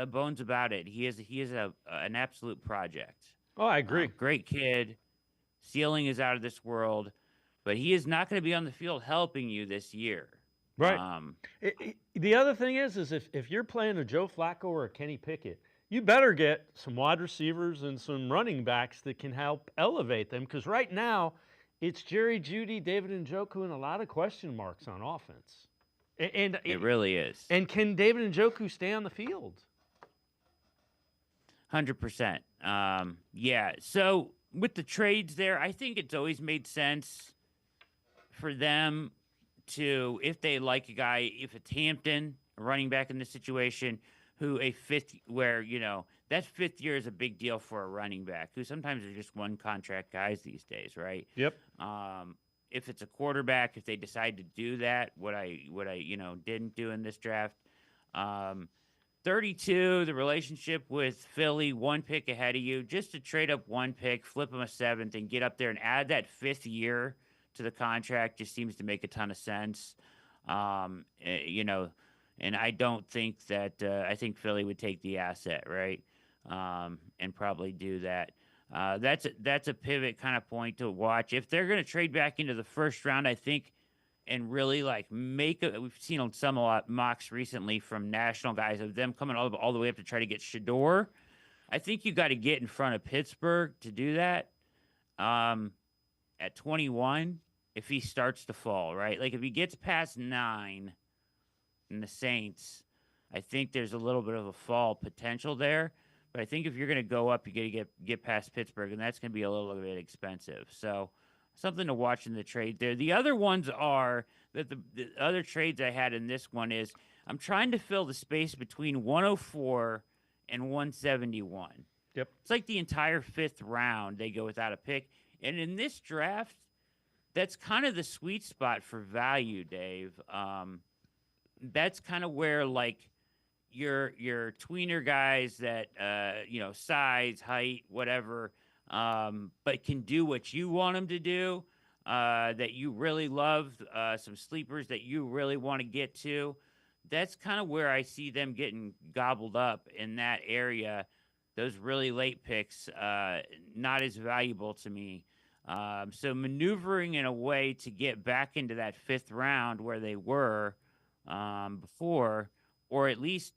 bones about it. He is an absolute project. Oh, I agree. Great kid. Ceiling is out of this world, but he is not going to be on the field helping you this year. Right. The other thing is if you're playing a Joe Flacco or a Kenny Pickett, you better get some wide receivers and some running backs that can help elevate them, because right now it's Jerry Jeudy, David Njoku, and a lot of question marks on offense. And it really is. And can David Njoku stay on the field? 100%. Yeah. So with the trades there, I think it's always made sense for them to, if they like a guy, if it's Hampton, a running back in this situation, who that fifth year is a big deal for a running back, who sometimes are just one contract guys these days, right? Yep. If it's a quarterback, if they decide to do that, what I didn't do in this draft. 32, the relationship with Philly, one pick ahead of you, just to trade up one pick, flip them a seventh, and get up there and add that fifth year to the contract just seems to make a ton of sense. And I don't think that I think Philly would take the asset, right? And probably do that. That's a pivot kind of point to watch. If they're going to trade back into the first round, I think, and really we've seen some mocks recently from national guys of them coming all the way up to try to get Shador. I think you got to get in front of Pittsburgh to do that. At 21, if he starts to fall, right? Like if he gets past 9 in the Saints, I think there's a little bit of a fall potential there. But I think if you're going to go up, you got to get past Pittsburgh, and that's going to be a little bit expensive. So something to watch in the trade there. The other ones are that the other trades I had in this one is I'm trying to fill the space between 104 and 171. Yep. It's like the entire fifth round they go without a pick. And in this draft, that's kind of the sweet spot for value, Dave. That's kind of where your tweener guys that size, height, whatever, but can do what you want them to do, that you really love, some sleepers that you really want to get to. That's kind of where I see them getting gobbled up in that area. Those really late picks, not as valuable to me. So maneuvering in a way to get back into that fifth round where they were before, or at least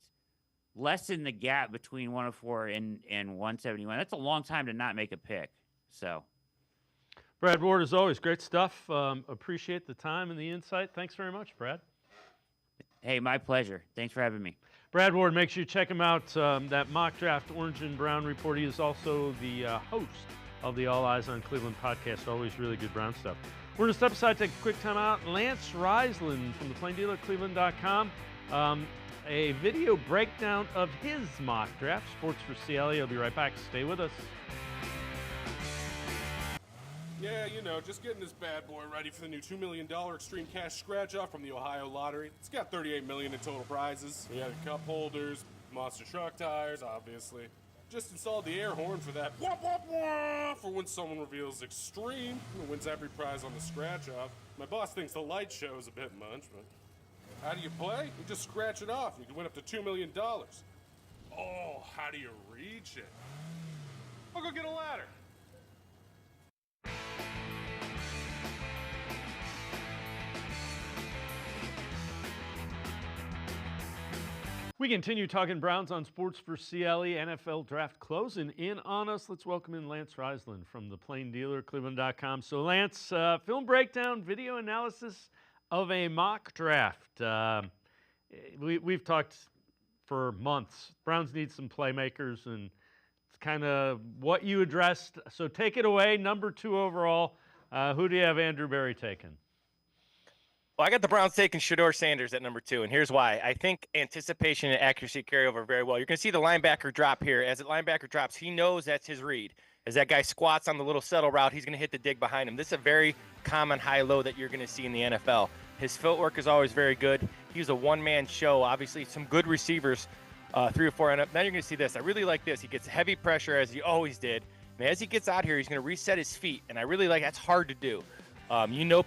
lessen the gap between 104 and 171. That's a long time to not make a pick. So, Brad Ward, as always, great stuff. Appreciate the time and the insight. Thanks very much, Brad. Hey, my pleasure. Thanks for having me. Brad Ward, make sure you check him out, that mock draft Orange and Brown report. He is also the host of the All Eyes on Cleveland podcast. Always really good Brown stuff. We're going to step aside, take a quick time out. Lance Reisland from the Plain Dealer, cleveland.com. A video breakdown of his mock draft, Sports4CLE. I'll be right back. Stay with us. Yeah, just getting this bad boy ready for the new $2 million Extreme Cash Scratch-Off from the Ohio Lottery. It's got $38 million in total prizes. We added cup holders, monster truck tires, obviously. Just installed the air horn for that wah, wah, wah, for when someone reveals Extreme and wins every prize on the Scratch-Off. My boss thinks the light show is a bit much, but how do you play? You just scratch it off. You can win up to $2 million. Oh, how do you reach it? I'll go get a ladder. We continue talking Browns on Sports4CLE. NFL draft closing in on us. Let's welcome in Lance Reisland from the Plain Dealer, cleveland.com. So, Lance, film breakdown, video analysis of a mock draft. We've talked for months. Browns need some playmakers, and it's kind of what you addressed. So take it away, number 2 overall. Who do you have Andrew Berry taking? Well, I got the Browns taking Shador Sanders at number 2, and here's why. I think anticipation and accuracy carry over very well. You're going to see the linebacker drop here. As the linebacker drops, he knows that's his read. As that guy squats on the little settle route, he's going to hit the dig behind him. This is a very common high-low that you're going to see in the NFL. His footwork is always very good. He was a one-man show. Obviously, some good receivers, 3 or 4 end up. Now you're going to see this. I really like this. He gets heavy pressure, as he always did, And as he gets out here, he's going to reset his feet, and I really like that's hard to do.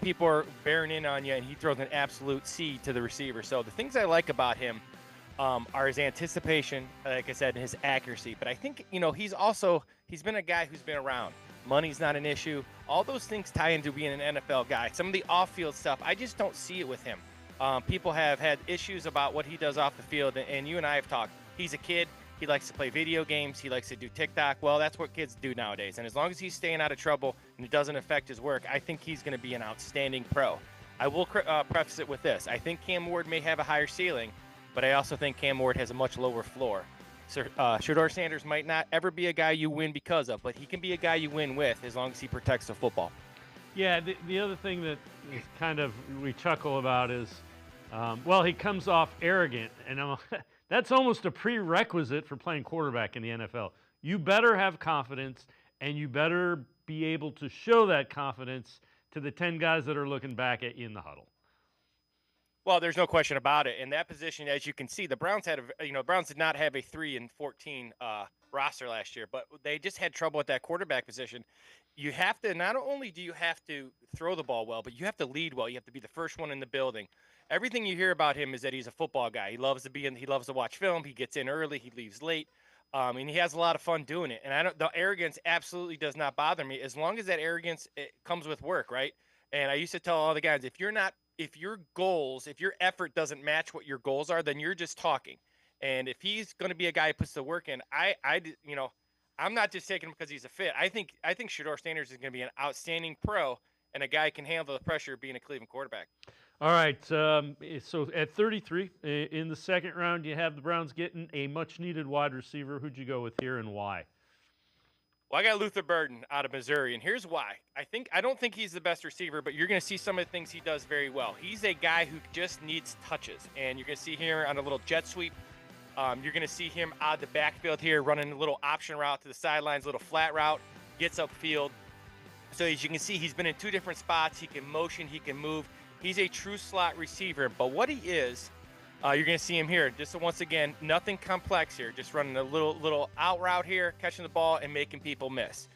People are bearing in on you, and he throws an absolute C to the receiver. So the things I like about him are his anticipation, like I said, and his accuracy. But I think, he's been a guy who's been around. Money's not an issue. All those things tie into being an NFL guy. Some of the off-field stuff, I just don't see it with him. People have had issues about what he does off the field, and you and I have talked. He's a kid. He likes to play video games. He likes to do TikTok. Well, that's what kids do nowadays. And as long as he's staying out of trouble and it doesn't affect his work, I think he's going to be an outstanding pro. I will preface it with this. I think Cam Ward may have a higher ceiling, but I also think Cam Ward has a much lower floor. So, Shedeur Sanders might not ever be a guy you win because of, but he can be a guy you win with as long as he protects the football. Yeah, the other thing that is kind of we chuckle about is, he comes off arrogant, and that's almost a prerequisite for playing quarterback in the NFL. You better have confidence, and you better be able to show that confidence to the 10 guys that are looking back at you in the huddle. Well, there's no question about it. In that position, as you can see, the Browns Browns did not have a 3-14 roster last year, but they just had trouble at that quarterback position. You have to, not only do you have to throw the ball well, but you have to lead well. You have to be the first one in the building. Everything you hear about him is that he's a football guy. He loves to watch film. He gets in early. He leaves late. And he has a lot of fun doing it. And the arrogance absolutely does not bother me as long as that arrogance comes with work, right? And I used to tell all the guys, if your effort doesn't match what your goals are, then you're just talking. And if he's going to be a guy who puts the work in, I'm not just taking him because he's a fit. I think Shedeur Sanders is going to be an outstanding pro and a guy who can handle the pressure of being a Cleveland quarterback. All right, so at 33 in the second round, you have the Browns getting a much-needed wide receiver. Who'd you go with here and why? Well, I got Luther Burden out of Missouri, and here's why. I don't think he's the best receiver, but you're going to see some of the things he does very well. He's a guy who just needs touches, and you're going to see him on a little jet sweep. You're going to see him out of the backfield here running a little option route to the sidelines, a little flat route, gets upfield. So as you can see, he's been in two different spots. He can motion, he can move. He's a true slot receiver, but what he is, you're going to see him here. Just once again, nothing complex here. Just running a little out route here, catching the ball and making people miss.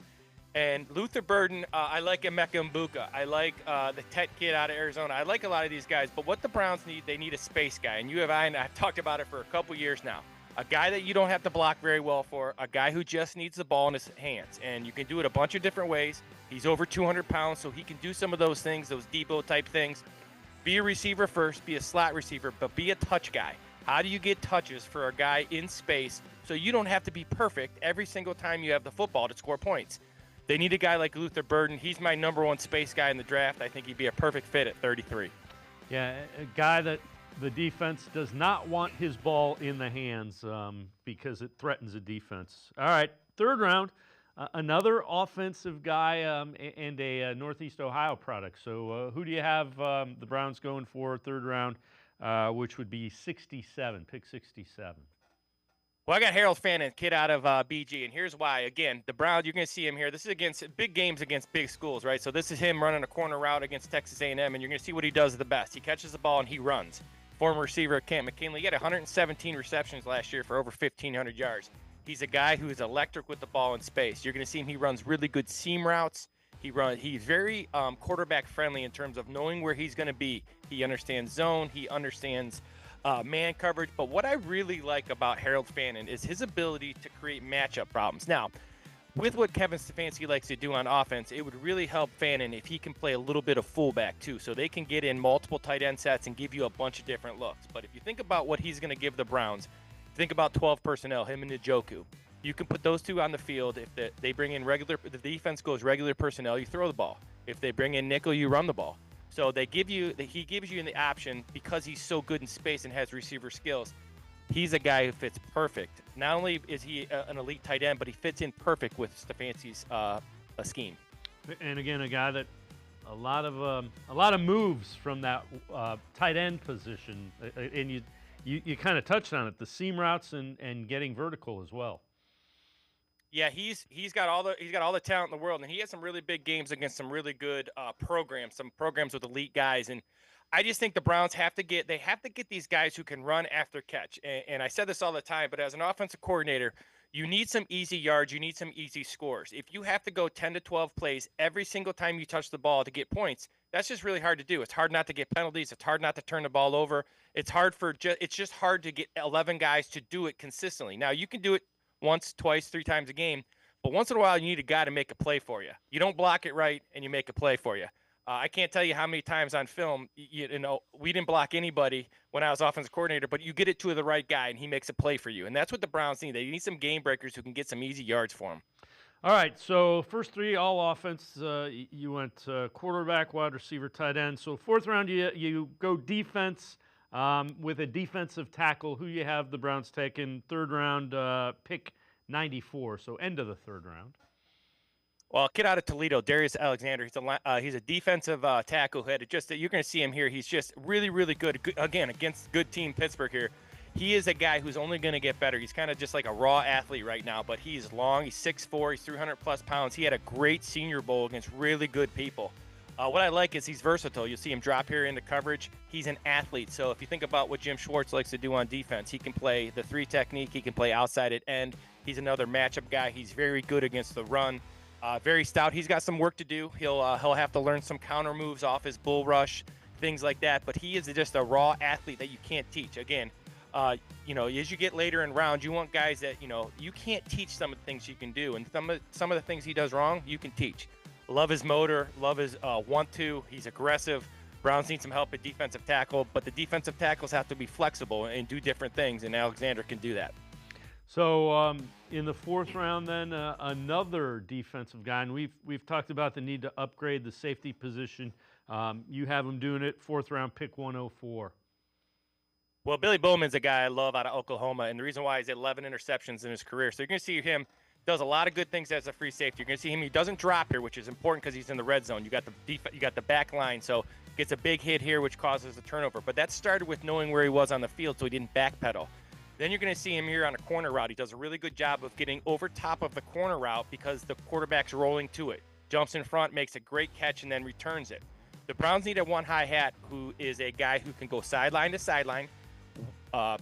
And Luther Burden, I like Emeka Mbuka. I like the Tet kid out of Arizona. I like a lot of these guys. But what the Browns need, they need a space guy. And I've talked about it for a couple years now. A guy that you don't have to block very well for, a guy who just needs the ball in his hands. And you can do it a bunch of different ways. He's over 200 pounds, so he can do some of those things, those Debo-type things. Be a receiver first, be a slot receiver, but be a touch guy. How do you get touches for a guy in space so you don't have to be perfect every single time you have the football to score points? They need a guy like Luther Burden. He's my number one space guy in the draft. I think he'd be a perfect fit at 33. Yeah, a guy that the defense does not want his ball in the hands because it threatens the defense. All right, third round, another offensive guy and a Northeast Ohio product. So who do you have the Browns going for third round, which would be 67, pick 67? Well, I got Harold Fannin, kid out of BG, and here's why. Again, the Browns, you're going to see him here. This is against big games against big schools, right? So this is him running a corner route against Texas A&M, and you're going to see what he does the best. He catches the ball and he runs. Former receiver Kent McKinley, he had 117 receptions last year for over 1,500 yards. He's a guy who is electric with the ball in space. You're going to see him. He runs really good seam routes. He's very quarterback friendly in terms of knowing where he's going to be. He understands zone. He understands man coverage. But what I really like about Harold Fannin is his ability to create matchup problems. Now, with what Kevin Stefanski likes to do on offense, it would really help Fannin if he can play a little bit of fullback too, so they can get in multiple tight end sets and give you a bunch of different looks. But if you think about what he's going to give the Browns, think about 12 personnel, him and Njoku. You can put those two on the field. If they bring in the defense goes regular personnel, you throw the ball. If they bring in nickel, you run the ball. So he gives you the option because he's so good in space and has receiver skills. He's a guy who fits perfect. Not only is he an elite tight end, but he fits in perfect with Stefanski's scheme. And again, a guy that a lot of moves from that tight end position, and you kind of touched on it, the seam routes and getting vertical as well. Yeah, he's got all the talent in the world, and he has some really big games against some really good programs, some programs with elite guys. And I just think the Browns have to get these guys who can run after catch. And I said this all the time, but as an offensive coordinator, You need some easy yards. You need some easy scores. If you have to go 10 to 12 plays every single time you touch the ball to get points, that's just really hard to do. It's hard not to get penalties. It's hard not to turn the ball over. It's just hard to get 11 guys to do it consistently. Now, you can do it once, twice, 3 times a game, but once in a while you need a guy to make a play for you. You don't block it right and you make a play for you. I can't tell you how many times on film, you know, we didn't block anybody when I was offensive coordinator, but you get it to the right guy and he makes a play for you. And that's what the Browns need. They need some game breakers who can get some easy yards for them. All right, so first 3, all offense. You went quarterback, wide receiver, tight end. So 4th round, you go defense with a defensive tackle. Who you have the Browns taking? 3rd round, pick 94, so end of the 3rd round. Well, kid out of Toledo, Darius Alexander. He's a defensive tackle. You're going to see him here. He's just really, really good. Again, against good team Pittsburgh here. He is a guy who's only going to get better. He's kind of just like a raw athlete right now, but he's long. He's 6'4". He's 300-plus pounds. He had a great Senior Bowl against really good people. What I like is he's versatile. You'll see him drop here into coverage. He's an athlete. So if you think about what Jim Schwartz likes to do on defense, he can play the 3 technique. He can play outside at end. He's another matchup guy. He's very good against the run. Very stout. He's got some work to do. He'll have to learn some counter moves off his bull rush, things like that. But he is just a raw athlete that you can't teach. Again, you know, as you get later in rounds, you want guys that, you know, you can't teach some of the things you can do. And some of the things he does wrong, you can teach. Love his motor. Love his want-to. He's aggressive. Browns need some help at defensive tackle. But the defensive tackles have to be flexible and do different things. And Alexander can do that. So in the 4th round, then another defensive guy, and we've talked about the need to upgrade the safety position. You have him doing it. 4th round, pick 104. Well, Billy Bowman's a guy I love out of Oklahoma, and the reason why is 11 interceptions in his career. So you're going to see him does a lot of good things as a free safety. You're going to see him. He doesn't drop here, which is important because he's in the red zone. You got the back line, so gets a big hit here, which causes a turnover. But that started with knowing where he was on the field, so he didn't backpedal. Then you're going to see him here on a corner route. He does a really good job of getting over top of the corner route because the quarterback's rolling to it. Jumps in front, makes a great catch, and then returns it. The Browns need a one high hat who is a guy who can go sideline to sideline,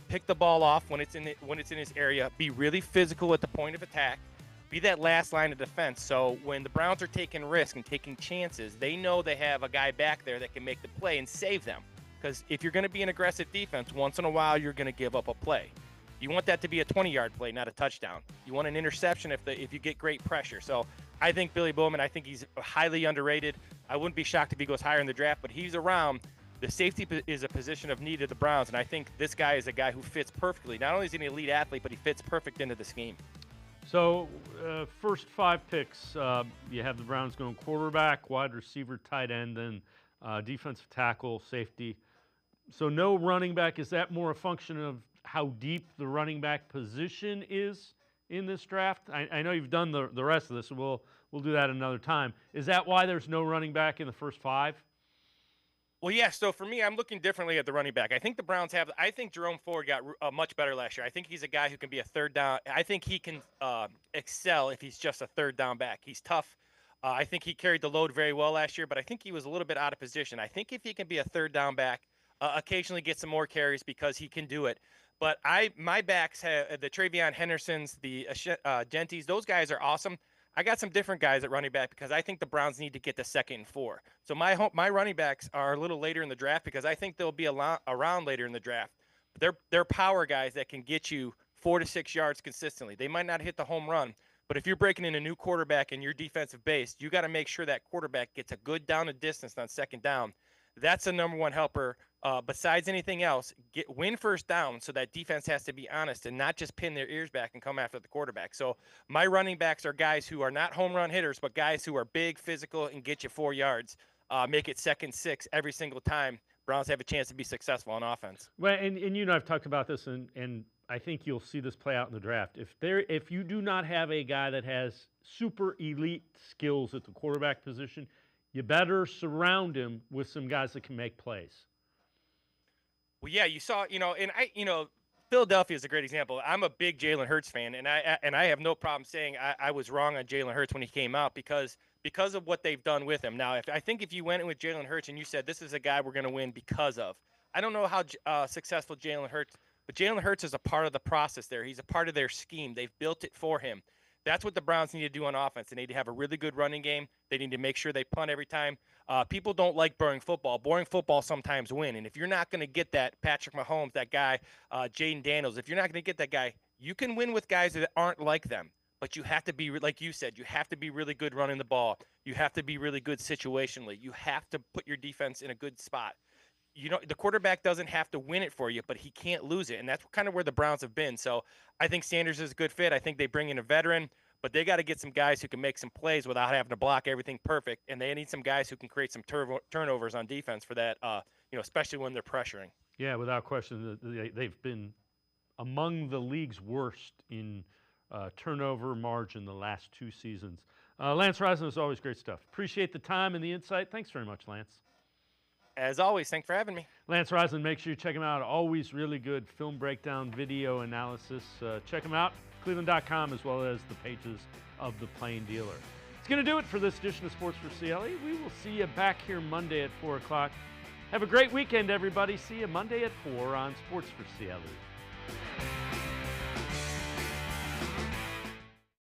pick the ball off when it's in his area, be really physical at the point of attack, be that last line of defense. So when the Browns are taking risks and taking chances, they know they have a guy back there that can make the play and save them. Because if you're going to be an aggressive defense, once in a while you're going to give up a play. You want that to be a 20-yard play, not a touchdown. You want an interception if you get great pressure. So I think Billy Bowman, I think he's highly underrated. I wouldn't be shocked if he goes higher in the draft, but he's around. The safety is a position of need of the Browns, and I think this guy is a guy who fits perfectly. Not only is he an elite athlete, but he fits perfect into the scheme. So first 5 picks, you have the Browns going quarterback, wide receiver, tight end, then defensive tackle, safety. So no running back. Is that more a function of how deep the running back position is in this draft? I know you've done the rest of this, and we'll do that another time. Is that why there's no running back in the first 5? Well, yeah. So for me, I'm looking differently at the running back. I think the Browns have. I think Jerome Ford got much better last year. I think he's a guy who can be a third down. I think he can excel if he's just a third down back. He's tough. I think he carried the load very well last year, but I think he was a little bit out of position. I think if he can be a third down back, occasionally get some more carries because he can do it. But my backs have the Travion Hendersons, the Genties. Those guys are awesome. I got some different guys at running back because I think the Browns need to get to 2nd and 4. So my running backs are a little later in the draft because I think they'll be around later in the draft. They're power guys that can get you 4 to 6 yards consistently. They might not hit the home run, but if you're breaking in a new quarterback and you're defensive based, you got to make sure that quarterback gets a good down and distance on 2nd down. That's the number one helper. Besides anything else, win first down so that defense has to be honest and not just pin their ears back and come after the quarterback. So my running backs are guys who are not home run hitters, but guys who are big, physical, and get you 4 yards. Make it 2nd, 6 every single time. Browns have a chance to be successful on offense. Well, and you and I have talked about this, and I think you'll see this play out in the draft. If you do not have a guy that has super elite skills at the quarterback position, you better surround him with some guys that can make plays. Well, yeah, you saw, Philadelphia is a great example. I'm a big Jalen Hurts fan, and I have no problem saying I was wrong on Jalen Hurts when he came out because of what they've done with him. Now, I think if you went in with Jalen Hurts and you said this is a guy we're going to win because of, I don't know how successful Jalen Hurts But Jalen Hurts is a part of the process there. He's a part of their scheme. They've built it for him. That's what the Browns need to do on offense. They need to have a really good running game. They need to make sure they punt every time. People don't like boring football. Boring football sometimes win. And if you're not going to get that Patrick Mahomes, that guy, Jaden Daniels, if you're not going to get that guy, you can win with guys that aren't like them. But you have to be, like you said, you have to be really good running the ball. You have to be really good situationally. You have to put your defense in a good spot. You know, the quarterback doesn't have to win it for you, but he can't lose it. And that's kind of where the Browns have been. So I think Sanders is a good fit. I think they bring in a veteran, but they got to get some guys who can make some plays without having to block everything perfect. And they need some guys who can create some turnovers on defense for that, especially when they're pressuring. Yeah, without question, they've been among the league's worst in turnover margin the last 2 seasons. Lance Rising, is always great stuff. Appreciate the time and the insight. Thanks very much, Lance. As always, thanks for having me. Lance Rising, make sure you check him out. Always really good film breakdown, video analysis. Check him out, cleveland.com, as well as the pages of the Plain Dealer. It's going to do it for this edition of Sports for CLE. We will see you back here Monday at 4 o'clock. Have a great weekend, everybody. See you Monday at 4 on Sports for CLE.